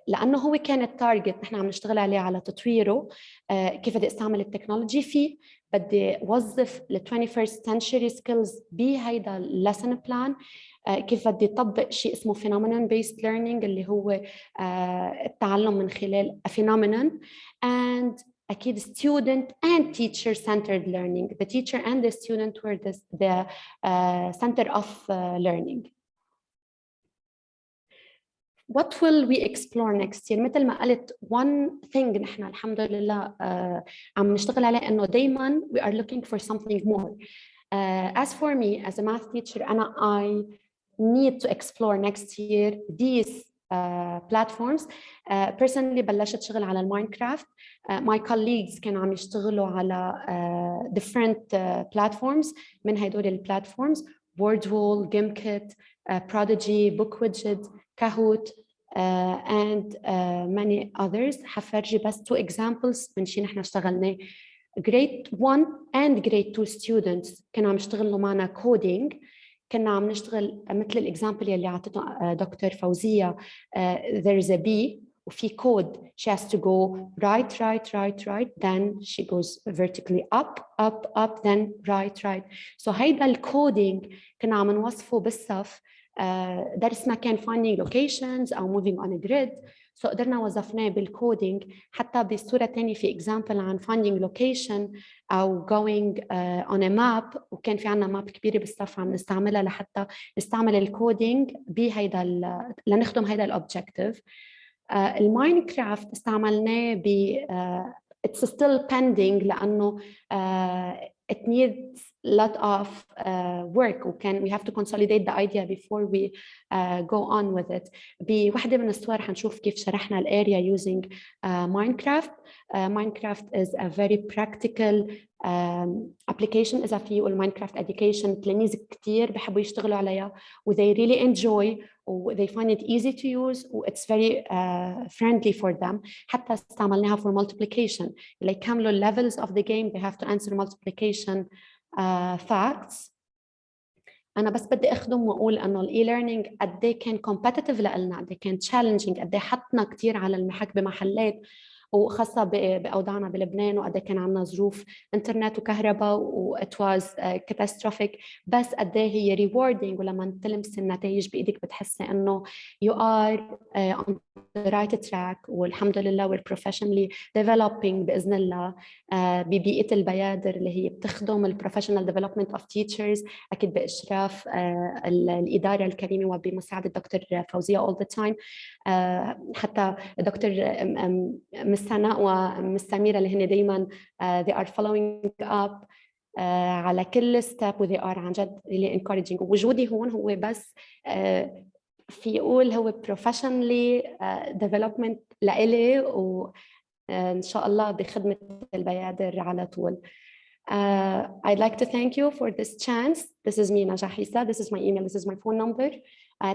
لأنه هو كان التارجت نحن عم نشتغل عليه على تطويره. كيف بدي استعمل التكنولوجي فيه، بدي وظف ال 21st century skills بهيدا اللسن بلان. كيف بدي أطبق شيء اسمه phenomenon based learning اللي هو التعلم من خلال a phenomenon. and أكيد student and teacher centered learning. The teacher and the student were the center of learning. What will we explore next year? مثل ما قلت one thing نحن الحمد لله عم نشتغل عليه إنه دايماً we are looking for something more. As for me as a math teacher I need to explore next year these platforms. Personally بلشت شغل على الماينكرافت. My colleagues كانوا عم يشتغلوا على different platforms. من هيدول البلاتفورمز Wordwall, Gimkit, Pedagogy, Book Widget, Kahoot, and many others. حفرجي بس 2 examples من شي نحن اشتغلناه. Grade 1 and Grade 2 students كانوا عم يشتغلوا معنا coding. كنا عم نشتغل مثل الإكزامبل يلي عطته دكتور فوزية. There is a bee وفي code. She has to go right, then she goes vertically up, then right. So هيدا الكودينج كنا عم نوصفه بالصف. درسنا كان finding locations أو moving on a grid. So قدرنا وظفناه بالكودينج. حتى بالصورة تانية في example عن finding location أو going on a map. وكان في عنا ماب كبيرة بالصف عم نستعملها لحتى نستعمل الكودينج بهيدا لنخدم هيدا الأوبجكتيف. الماينكرافت استعملناه it's still pending لأنه it needs a lot of work وكان we have to consolidate the idea before we go on with it. بوحدة من الصور حنشوف كيف شرحنا الاريا using Minecraft. Minecraft is a very practical application. إذا في Minecraft education تلاميذ كتير بحبوا يشتغلوا عليها و they really enjoy و they find it easy to use و it's very friendly for them. حتى استعملناها for multiplication. اللي يكملوا levels of the game they have to answer multiplication facts. أنا بس بدي أخدم وأقول إنه الإي-learning قد إيه كان competitive لنا، قد إيه كان challenging، قد إيه حطنا كتير على المحك بمحلات وخاصة بأوضاعنا بلبنان، وقد إيه كان عنا ظروف إنترنت وكهرباء و it was catastrophic. بس قد إيه هي rewarding، ولما تلمس النتائج بإيدك بتحسي إنه you are on the right track والحمد لله we're professionally developing بإذن الله ببيئة البيادر اللي هي بتخدم ال professional development of teachers أكيد بإشراف الإدارة الكريمة وبمساعدة الدكتور فوزية all the time. حتى الدكتور مس سناء ومس سميرة اللي هن دايما they are following up على كل step و they are عن جد really encouraging. وجودي هون هو بس في يقول هو professionally development لإلي وإن شاء الله بخدمة البيادر على طول. I'd like to thank you for this chance. This is me, Najah Hissa. This is my email. This is my phone number.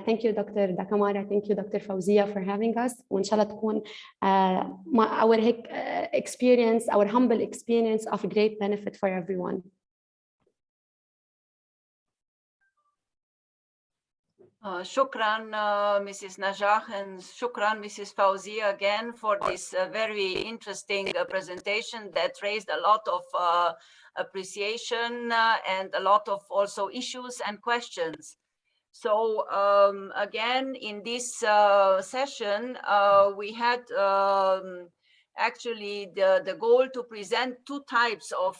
Thank you, Dr. Dakamara. Thank you, Dr. Fawzia, for having us. وإن شاء الله تكون our experience, our humble experience of great benefit for everyone. Shukran, Mrs. Najah, and shukran, Mrs. Fawzia, again for this very interesting presentation that raised a lot of appreciation and a lot of also issues and questions. So again, in this session, we had actually the goal to present two types of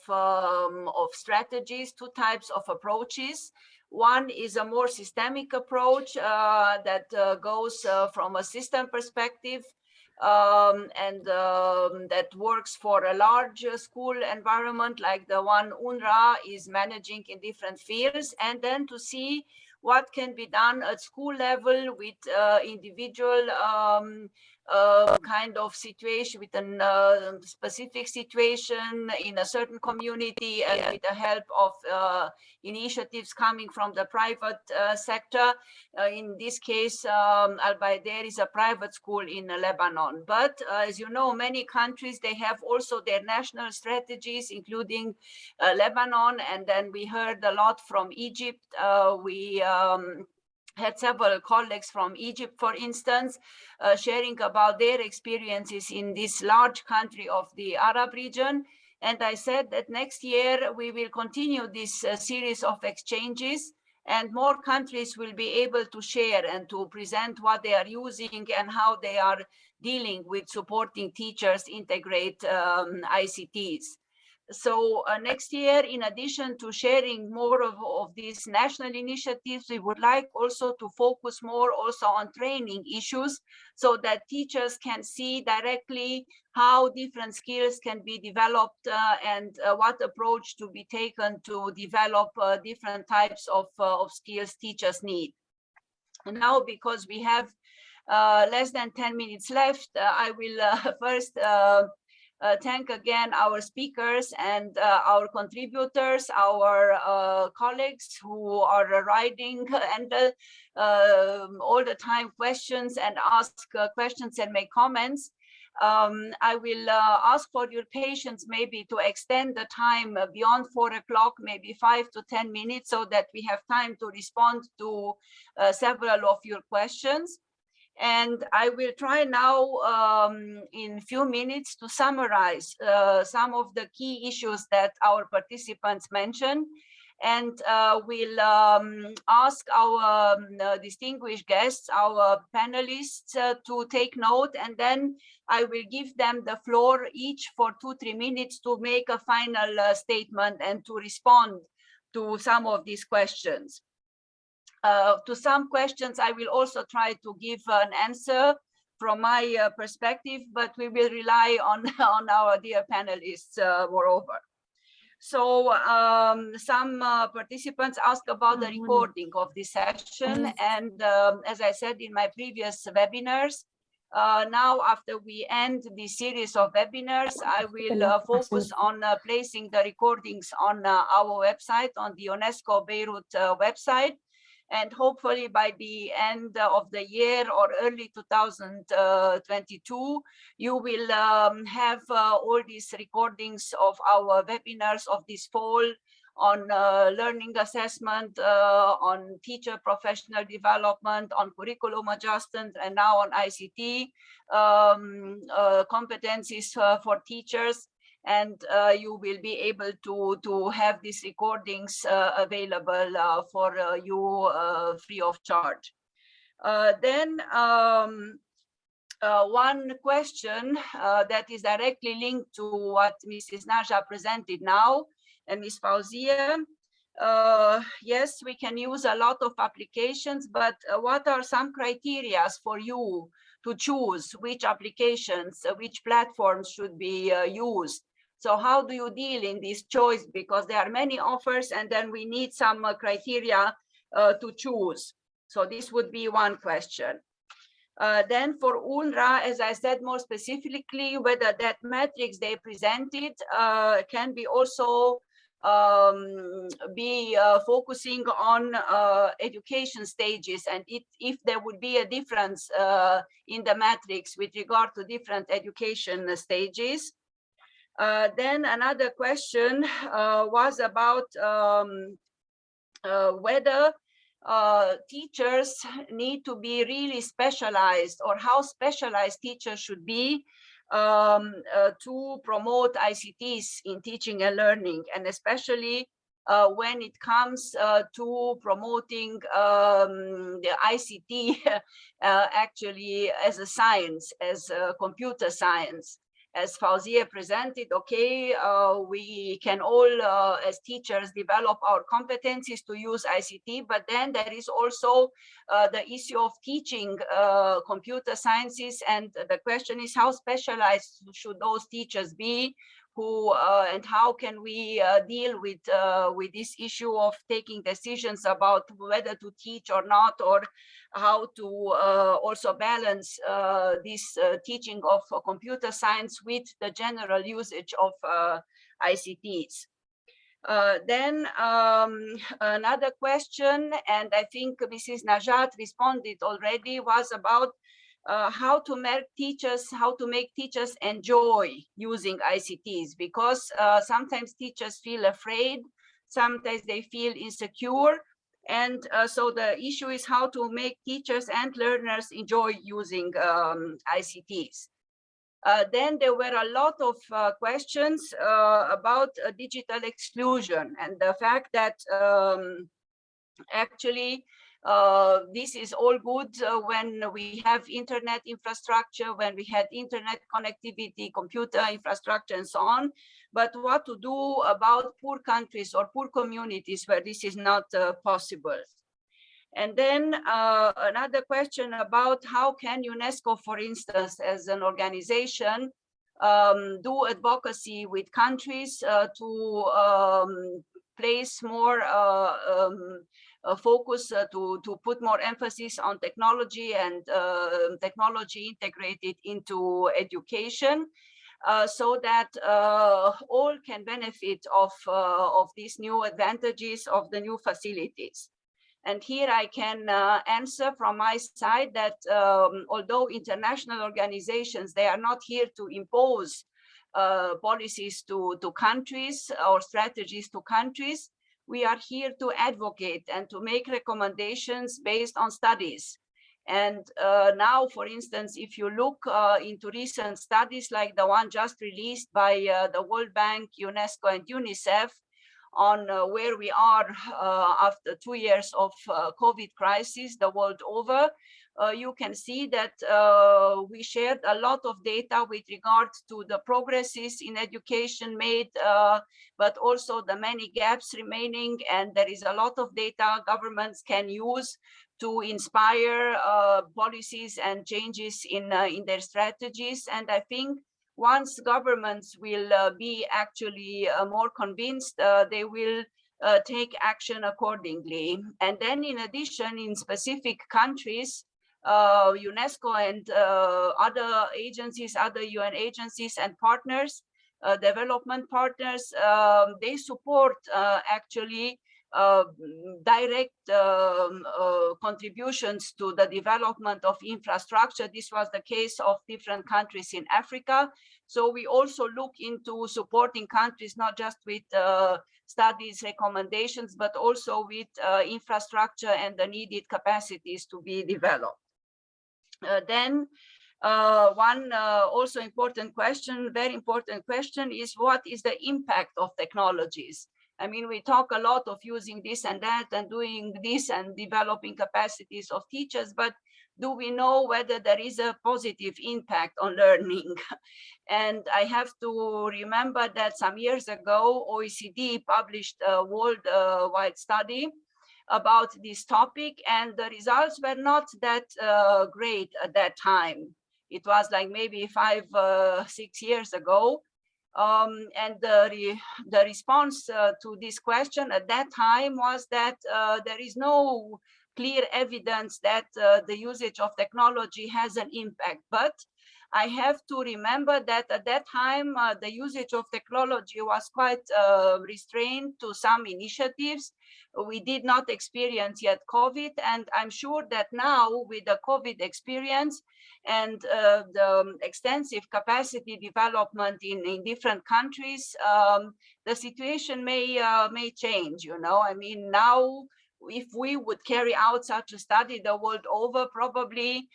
strategies, two types of approaches. One is a more systemic approach that goes from a system perspective and that works for a large school environment like the one UNRWA is managing in different fields, and then to see what can be done at school level with individual kind of situation, with a specific situation in a certain community, and with the help of initiatives coming from the private sector. In this case, Al-Baider is a private school in Lebanon. But as you know, many countries, they have also their national strategies, including Lebanon. And then we heard a lot from Egypt. We had several colleagues from Egypt, for instance, sharing about their experiences in this large country of the Arab region. And I said that next year we will continue this series of exchanges, and more countries will be able to share and to present what they are using and how they are dealing with supporting teachers integrate ICTs. So next year, in addition to sharing more of these national initiatives, we would like also to focus more also on training issues so that teachers can see directly how different skills can be developed and what approach to be taken to develop different types of skills teachers need. And now, because we have less than 10 minutes left, I will first thank again our speakers and our contributors, our colleagues who are writing and all the time questions and ask questions and make comments. I will ask for your patience maybe to extend the time beyond 4 o'clock, maybe 5 to 10 minutes, so that we have time to respond to several of your questions. And I will try now in a few minutes to summarize some of the key issues that our participants mentioned. And we'll ask our distinguished guests, our panelists to take note, and then I will give them the floor each for 2-3 minutes to make a final statement and to respond to some of these questions. To some questions, I will also try to give an answer from my perspective, but we will rely on our dear panelists moreover. So some participants asked about the recording of this session. And as I said in my previous webinars, now after we end this series of webinars, I will focus on placing the recordings on our website, on the Unesco Beirut website. And hopefully by the end of the year or early 2022, you will have all these recordings of our webinars of this fall on learning assessment, on teacher professional development, on curriculum adjustment, and now on ICT competencies for teachers. And you will be able to have these recordings available for you free of charge. Then one question that is directly linked to what Mrs. Naja presented now, and Ms. Fauzia. Yes, we can use a lot of applications, but what are some criteria for you to choose which applications, which platforms should be used? So how do you deal in this choice? Because there are many offers, and then we need some criteria to choose. So this would be one question. Then for UNRWA, as I said more specifically, whether that metrics they presented can be also focusing on education stages, and if there would be a difference in the metrics with regard to different education stages. Then another question was about whether teachers need to be really specialized, or how specialized teachers should be to promote ICTs in teaching and learning, and especially when it comes to promoting the ICT actually as a science, as a computer science. As Fauzia presented, okay, we can all, as teachers, develop our competencies to use ICT, but then there is also the issue of teaching computer sciences, and the question is how specialized should those teachers be, who and how can we deal with this issue of taking decisions about whether to teach or not, or how to also balance this teaching of computer science with the general usage of ICTs. Then another question, and I think Mrs. Najat responded already, was about how to make teachers enjoy using ICTs, because sometimes teachers feel afraid, sometimes they feel insecure, and so the issue is how to make teachers and learners enjoy using ICTs. Then there were a lot of questions about digital exclusion, and the fact that actually this is all good when we have internet infrastructure, when we had internet connectivity, computer infrastructure, and so on. But what to do about poor countries or poor communities where this is not possible? And then another question about how can UNESCO, for instance, as an organization, do advocacy with countries to place more focus to put more emphasis on technology and technology integrated into education, so that all can benefit of these new advantages of the new facilities. And here I can answer from my side that although international organizations, they are not here to impose policies to countries or strategies to countries, we are here to advocate and to make recommendations based on studies. And now, for instance, if you look into recent studies like the one just released by the World Bank, UNESCO, and UNICEF, on where we are after 2 years of COVID crisis the world over, you can see that we shared a lot of data with regard to the progresses in education made, but also the many gaps remaining. And there is a lot of data governments can use to inspire policies and changes in their strategies. And I think once governments will be actually more convinced, they will take action accordingly. And then in addition, in specific countries, UNESCO and other agencies, other UN agencies and partners, development partners, they support actually direct contributions to the development of infrastructure. This was the case of different countries in Africa. So we also look into supporting countries, not just with studies, recommendations, but also with infrastructure and the needed capacities to be developed. Then one also important question, very important question, is what is the impact of technologies? I mean, we talk a lot of using this and that and doing this and developing capacities of teachers, but do we know whether there is a positive impact on learning? And I have to remember that some years ago, OECD published a worldwide study about this topic, and the results were not that great at that time. It was like maybe 5-6 years ago. And the response to this question at that time was that there is no clear evidence that the usage of technology has an impact. But I have to remember that at that time, the usage of technology was quite restrained to some initiatives. We did not experience yet COVID, and I'm sure that now with the COVID experience and the extensive capacity development in different countries, the situation may change, you know. I mean, now, if we would carry out such a study the world over, probably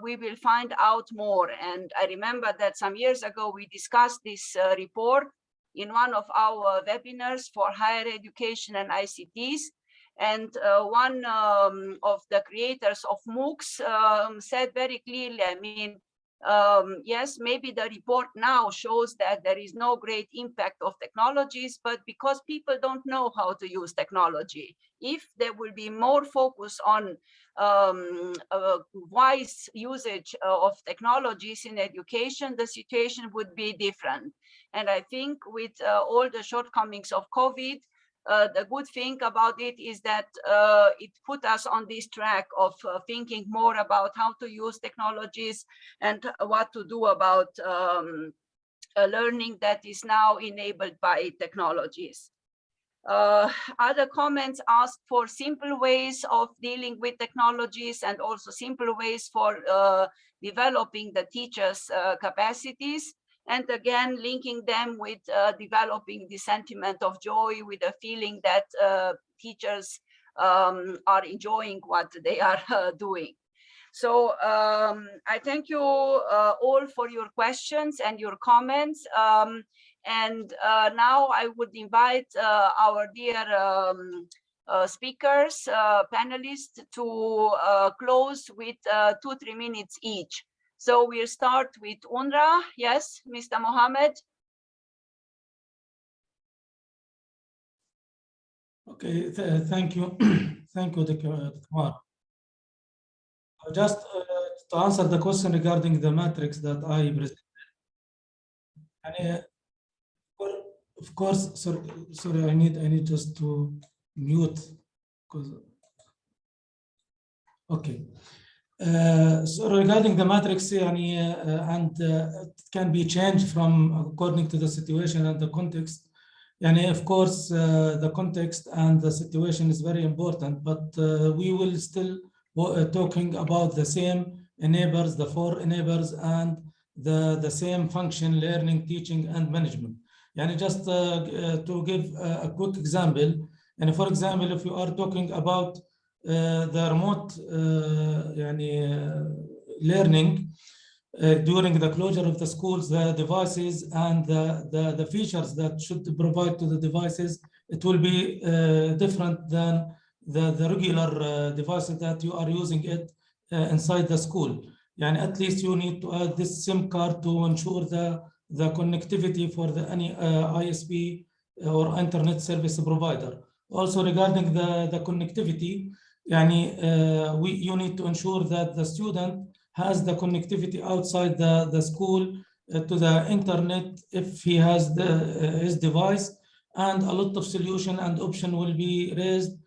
we will find out more. And I remember that some years ago, we discussed this report in one of our webinars for higher education and ICTs. And one of the creators of MOOCs said very clearly, I mean, yes, maybe the report now shows that there is no great impact of technologies, but because people don't know how to use technology. If there will be more focus on wise usage of technologies in education, the situation would be different. And I think with all the shortcomings of COVID, the good thing about it is that it put us on this track of thinking more about how to use technologies and what to do about learning that is now enabled by technologies. Other comments ask for simple ways of dealing with technologies and also simple ways for developing the teachers' capacities. And again, linking them with developing the sentiment of joy, with a feeling that teachers are enjoying what they are doing. So I thank you all for your questions and your comments. And now I would invite our dear speakers, panelists, to close with 2-3 minutes each. So we'll start with UNRWA. Yes, Mr. Mohammed. Okay, thank you. Thank you, Dr. Tamar. Just to answer the question regarding the matrix that I presented. And, of course, sorry, I need just to mute because. Okay. So regarding the matrix, and it can be changed from according to the situation and the context. Of course, the context and the situation is very important, but we will still talking about the same enablers, the 4 enablers, and the same function: learning, teaching, and management. Just to give a quick example, and for example, if you are talking about the remote learning during the closure of the schools, the devices and the features that should provide to the devices, it will be different than the regular devices that you are using it inside the school. At least you need to add this SIM card to ensure the connectivity for any ISP or internet service provider. Also regarding the connectivity, you need to ensure that the student has the connectivity outside the school to the internet if he has his device, and a lot of solution and option will be raised,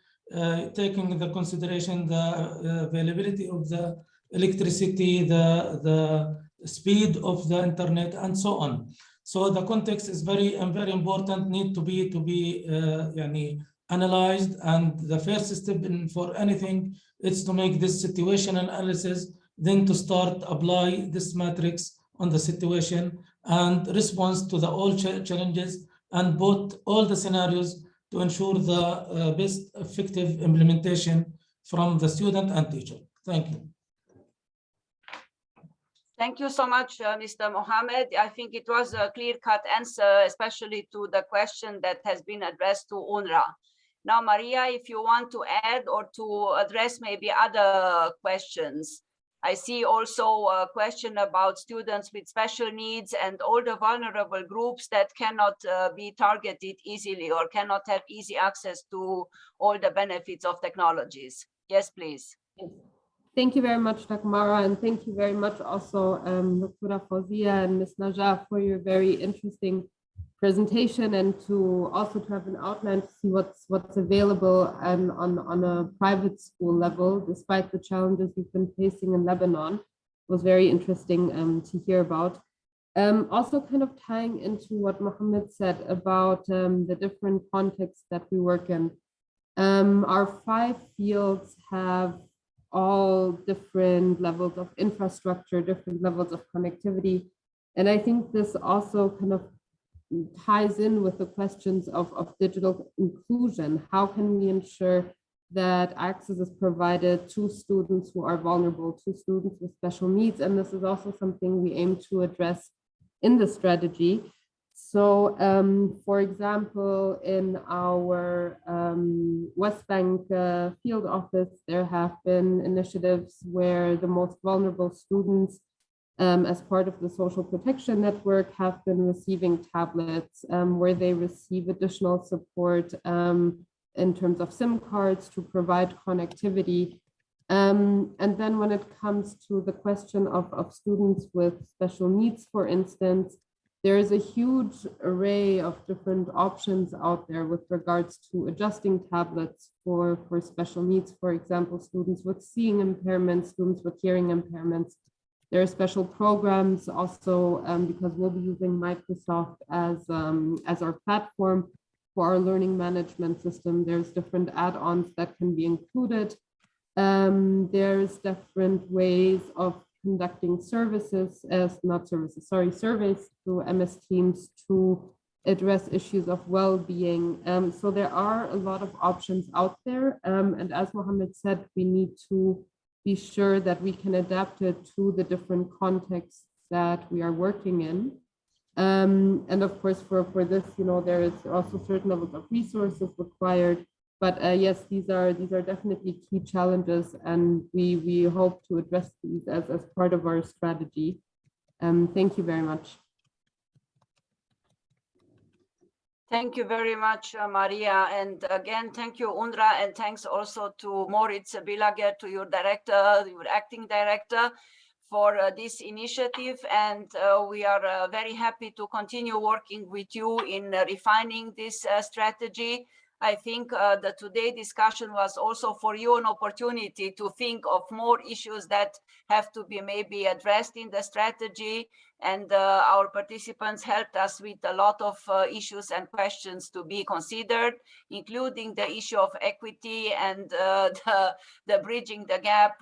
taking into consideration the availability of the electricity, the speed of the internet, and so on. So the context is very important, need to be analyzed, and the first step for anything is to make this situation analysis, then to start apply this matrix on the situation and response to the all challenges and both all the scenarios to ensure the best effective implementation from the student and teacher. Thank you. Thank you so much, Mr. Mohammed. I think it was a clear-cut answer, especially to the question that has been addressed to UNRWA. Now, Maria, if you want to add or to address maybe other questions. I see also a question about students with special needs and all the vulnerable groups that cannot be targeted easily or cannot have easy access to all the benefits of technologies. Yes, please. Thank you very much, Takmara, and thank you very much also, Dr. Fauzia and Ms. Najah, for your very interesting presentation, and to have an outline to see what's available on a private school level, despite the challenges we've been facing in Lebanon. It was very interesting to hear about. Also kind of tying into what Mohammed said about the different contexts that we work in. Our 5 fields have all different levels of infrastructure, different levels of connectivity. And I think this also kind of ties in with the questions of digital inclusion. How can we ensure that access is provided to students who are vulnerable, to students with special needs? And this is also something we aim to address in the strategy. So, for example, in our West Bank field office, there have been initiatives where the most vulnerable students, as part of the social protection network, have been receiving tablets where they receive additional support in terms of SIM cards to provide connectivity. And then when it comes to the question of students with special needs, for instance, there is a huge array of different options out there with regards to adjusting tablets for special needs. For example, students with seeing impairments, students with hearing impairments. There are special programs also because we'll be using Microsoft as our platform for our learning management system. There's different add-ons that can be included. There's different ways of conducting surveys through MS Teams to address issues of well-being. So there are a lot of options out there. And as Mohammed said, we need to be sure that we can adapt it to the different contexts that we are working in. And of course, for this, there is also certain levels of resources required. But yes, these are definitely key challenges, and we hope to address these as part of our strategy. Thank you very much. Thank you very much, Maria. And again, thank you, UNRWA, and thanks also to Moritz Bilager, to your director, your acting director, for this initiative. And we are very happy to continue working with you in refining this strategy. I think the today discussion was also for you an opportunity to think of more issues that have to be maybe addressed in the strategy. And our participants helped us with a lot of issues and questions to be considered, including the issue of equity and the bridging the gap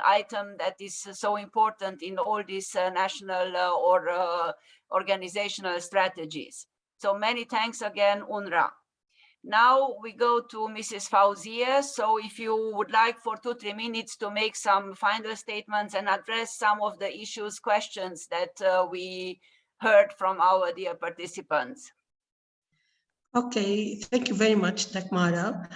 item that is so important in all these national or organizational strategies. So many thanks again, UNRWA. Now we go to Mrs. Fauzia. So if you would like for 2-3 minutes to make some final statements and address some of the issues, questions that we heard from our dear participants. Okay, thank you very much, Takmara.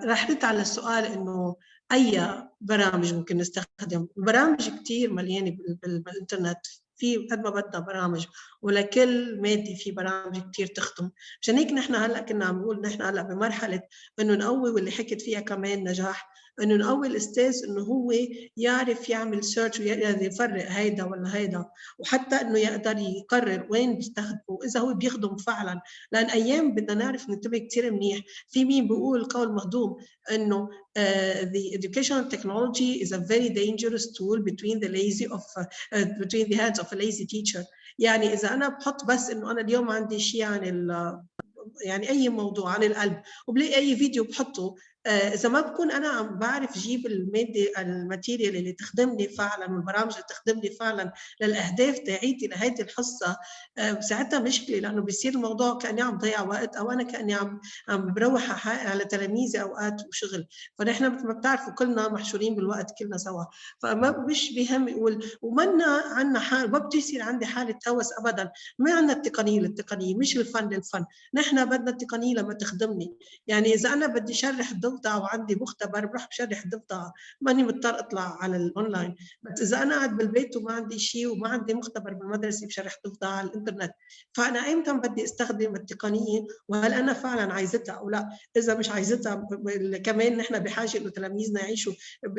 راح رد على السؤال إنه أي برامج ممكن نستخدم. برامج كتير مليانة بالإنترنت، في قد ما بدنا برامج، ولكل مادة في برامج كتير تخدم. مشان هيك نحن هلا كنا عم نقول نحن هلا بمرحلة إنه نقوي، واللي حكت فيها كمان نجاح، إنه نقوي الأستاذ إنه هو يعرف يعمل سيرش ويقدر يفرق هيدا ولا هيدا، وحتى إنه يقدر يقرر وين بيستخدمه وإذا هو بيخدم فعلا. لأن أيام بدنا نعرف ننتبه كتير منيح. في مين بيقول قول مهضوم إنه the educational technology is a very dangerous tool between the hands of a lazy teacher. يعني إذا أنا بحط بس إنه أنا اليوم عندي شيء عن يعني أي موضوع عن القلب وبلاقي أي فيديو بحطه اذا ما بكون انا عم بعرف جيب الماتيريال اللي تخدمني فعلا والبرامج اللي تخدمني فعلا للاهداف تاعيتي لهيدي الحصه، ساعتها مشكله، لانه بيصير الموضوع كاني عم ضيع وقت، او انا كاني عم بروح على تلاميذي اوقات وشغل. فنحن مثل ما بتعرفوا كلنا محشورين بالوقت كلنا سوا، فما مش بهم يقول ومنا عندنا حال، ما بده يصير عندي حاله هوس ابدا. ما عندنا التقنيه للتقنيه، مش الفن للفن، نحن بدنا التقنيه لما تخدمني. يعني اذا انا بدي شرح الضفدع وعندي مختبر بروح بشرح الضفدع، ماني مضطر اطلع على الاونلاين. بس اذا انا قاعد بالبيت وما عندي شيء وما عندي مختبر بالمدرسه بشرح ضفدع على الانترنت، فانا ايمتى بدي استخدم التقنيه؟ وهل انا فعلا عايزتها او لا؟ اذا مش عايزتها كمان نحن بحاجه انه تلاميذنا يعيشوا،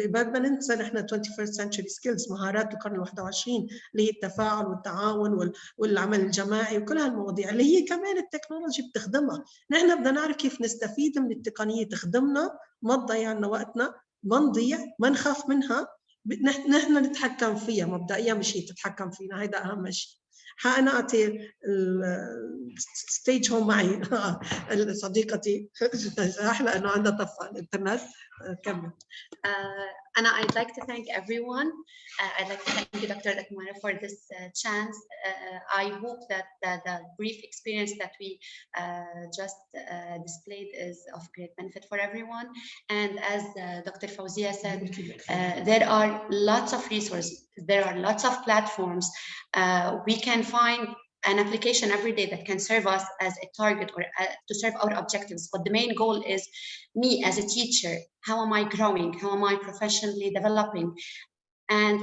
ما ننسى نحن 21st century skills، مهارات القرن ال21 اللي هي التفاعل والتعاون والعمل الجماعي وكل هالمواضيع اللي هي كمان التكنولوجي بتخدمها. نحن بدنا نعرف كيف نستفيد من التقنيه تخدمنا، ما تضيع لنا وقتنا، ما نضيع، ما نخاف منها، نحن نتحكم فيها مبدئيا، مش هي تتحكم فينا، هيدا اهم شيء. انا اعطي الستيج هون معي صديقتي احلى انه عندها طفه الانترنت. كمل. I'd like to thank everyone. I'd like to thank you, Dr. Lakmara, for this chance. I hope that the brief experience that we just displayed is of great benefit for everyone. And as Dr. Fauzia said, there are lots of resources, there are lots of platforms. We can find an application every day that can serve us as a target or to serve our objectives. But the main goal is me as a teacher. How am I growing? How am I professionally developing? And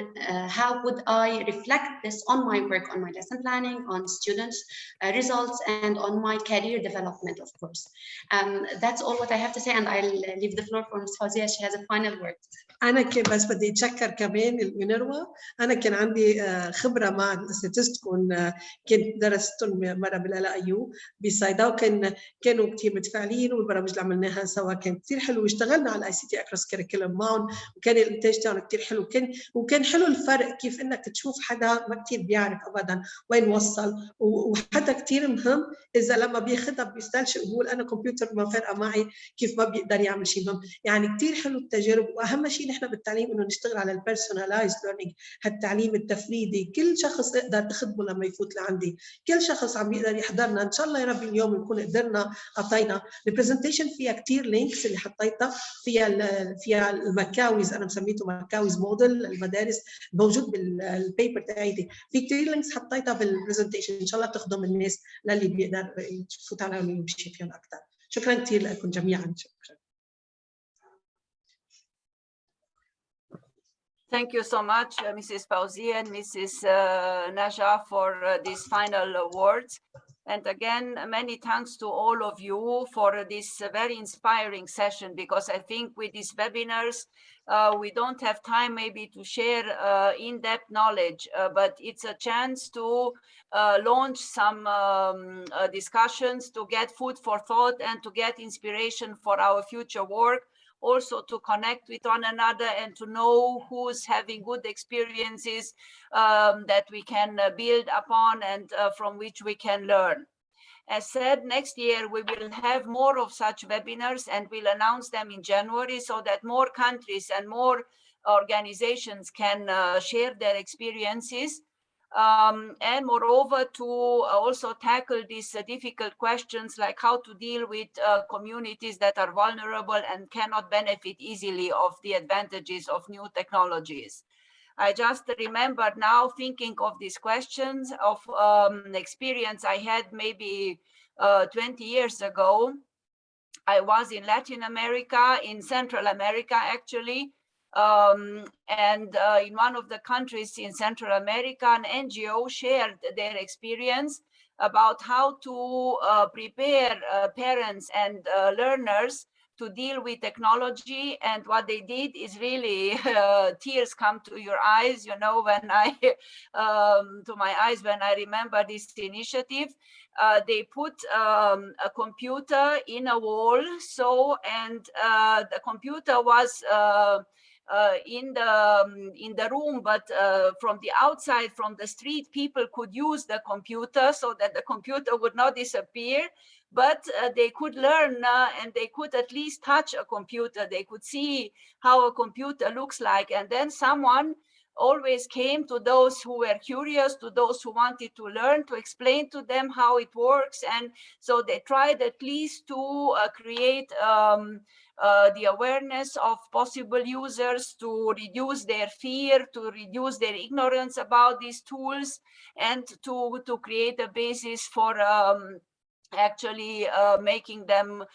how would I reflect this on my work, on my lesson planning, on students' results, and on my career development, of course. That's all what I have to say, and I'll leave the floor for Ms. Fauzia. She has a final word. أنا بس بدي أتشكر كمان المينروا. أنا كان عندي خبرة مع الستاتستكون، كنت درستهم مرة بالLIU بصيدا، كانوا كثير متفاعلين، والبرامج اللي عملناها سوا كان كثير حلو، واشتغلنا على ICT across curriculum معهم، وكان الإنتاج تاعهم كثير حلو. وكان حلو الفرق كيف إنك تشوف حدا ما كثير بيعرف أبدا وين وصل، وحتى كثير مهم إذا لما بياخذها بيستلش يقول أنا كمبيوتر ما فارقة معي، كيف ما بيقدر يعمل شيء مهم. يعني كثير حلو التجارب. وأهم شيء نحن بالتعليم انه نشتغل على البيرسوناليزد ليرنينج، هالتعليم التفريدي، كل شخص اقدر تخدمه لما يفوت لعندي، كل شخص عم يقدر يحضرنا. ان شاء الله يا رب اليوم نكون قدرنا اعطينا البرزنتيشن فيها كثير لينكس اللي حطيتها فيها المكاويز، انا مسميته مكاويز موديل للمدارس، موجود بالبيبر تاعتي، في كثير لينكس حطيتها بالبرزنتيشن، ان شاء الله تخدم الناس للي بيقدر يفوت عليها ويمشي فيها اكثر. شكرا كثير لكم جميعا. شكرا. Thank you so much, Mrs. Fauzia and Mrs. Naja, for these final words. And again, many thanks to all of you for this very inspiring session, because I think with these webinars, we don't have time maybe to share in-depth knowledge, but it's a chance to launch some discussions, to get food for thought and to get inspiration for our future work. Also to connect with one another and to know who's having good experiences that we can build upon and from which we can learn. As said, next year we will have more of such webinars and we'll announce them in January so that more countries and more organizations can share their experiences. And moreover, to also tackle these difficult questions like how to deal with communities that are vulnerable and cannot benefit easily of the advantages of new technologies. I just remember now thinking of these questions of experience I had maybe 20 years ago. I was in Latin America, in Central America actually, and in one of the countries in Central America, an NGO shared their experience about how to prepare parents and learners to deal with technology. And what they did is really tears come to your eyes, you know, when to my eyes when I remember this initiative. They put a computer in a wall, and the computer was in the room, but from the outside, from the street, people could use the computer so that the computer would not disappear. but they could learn and they could at least touch a computer. They could see how a computer looks like. And then someone always came to those who were curious, to those who wanted to learn, to explain to them how it works. And so they tried at least to create the awareness of possible users, to reduce their fear, to reduce their ignorance about these tools, and to create a basis for actually making them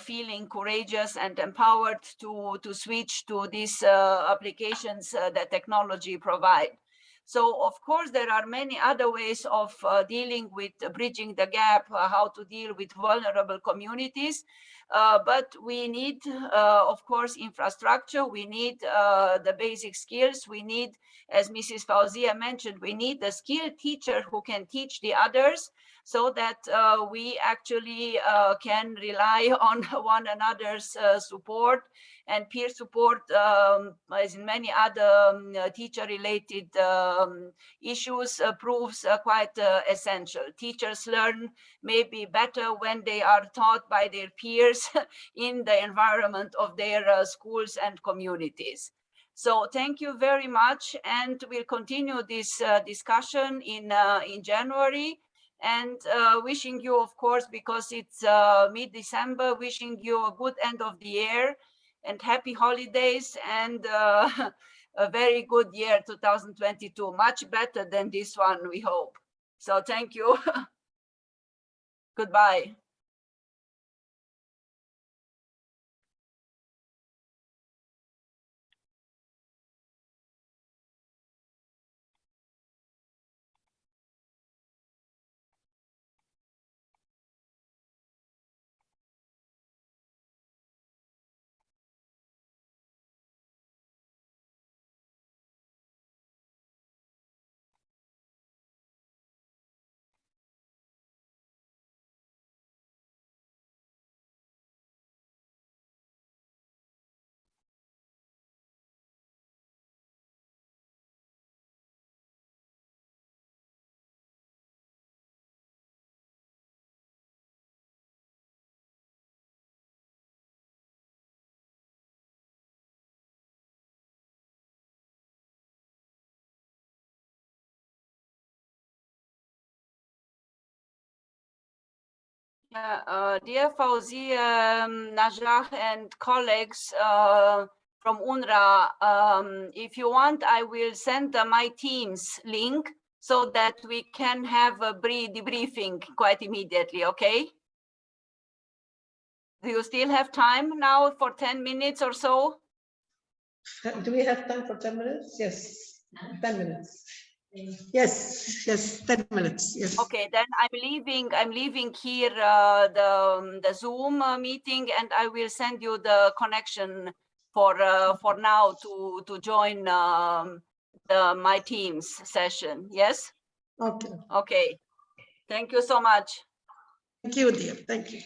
feeling courageous and empowered to switch to these applications that technology provide. So of course, there are many other ways of dealing with bridging the gap, how to deal with vulnerable communities. But we need, of course, infrastructure. We need the basic skills. We need, as Mrs. Fauzia mentioned, we need a skilled teacher who can teach the others, so that we actually can rely on one another's support, and peer support, as in many other teacher-related issues, proves quite essential. Teachers learn maybe better when they are taught by their peers in the environment of their schools and communities. So thank you very much, and we'll continue this discussion in January. And wishing you, of course, because it's mid-December, wishing you a good end of the year and happy holidays, and a very good year 2022, much better than this one, we hope. So thank you. Goodbye. Dear Fauzi, Najah, and colleagues from UNRWA, if you want, I will send my team's link so that we can have a debriefing quite immediately, okay? Do you still have time now for 10 minutes or so? Do we have time for 10 minutes? Yes, 10 minutes. Yes, 10 minutes, yes. Okay, then I'm leaving here the Zoom meeting, and I will send you the connection for now to join my team's session. Yes? Okay. Okay. Thank you so much. Thank you, dear. Thank you.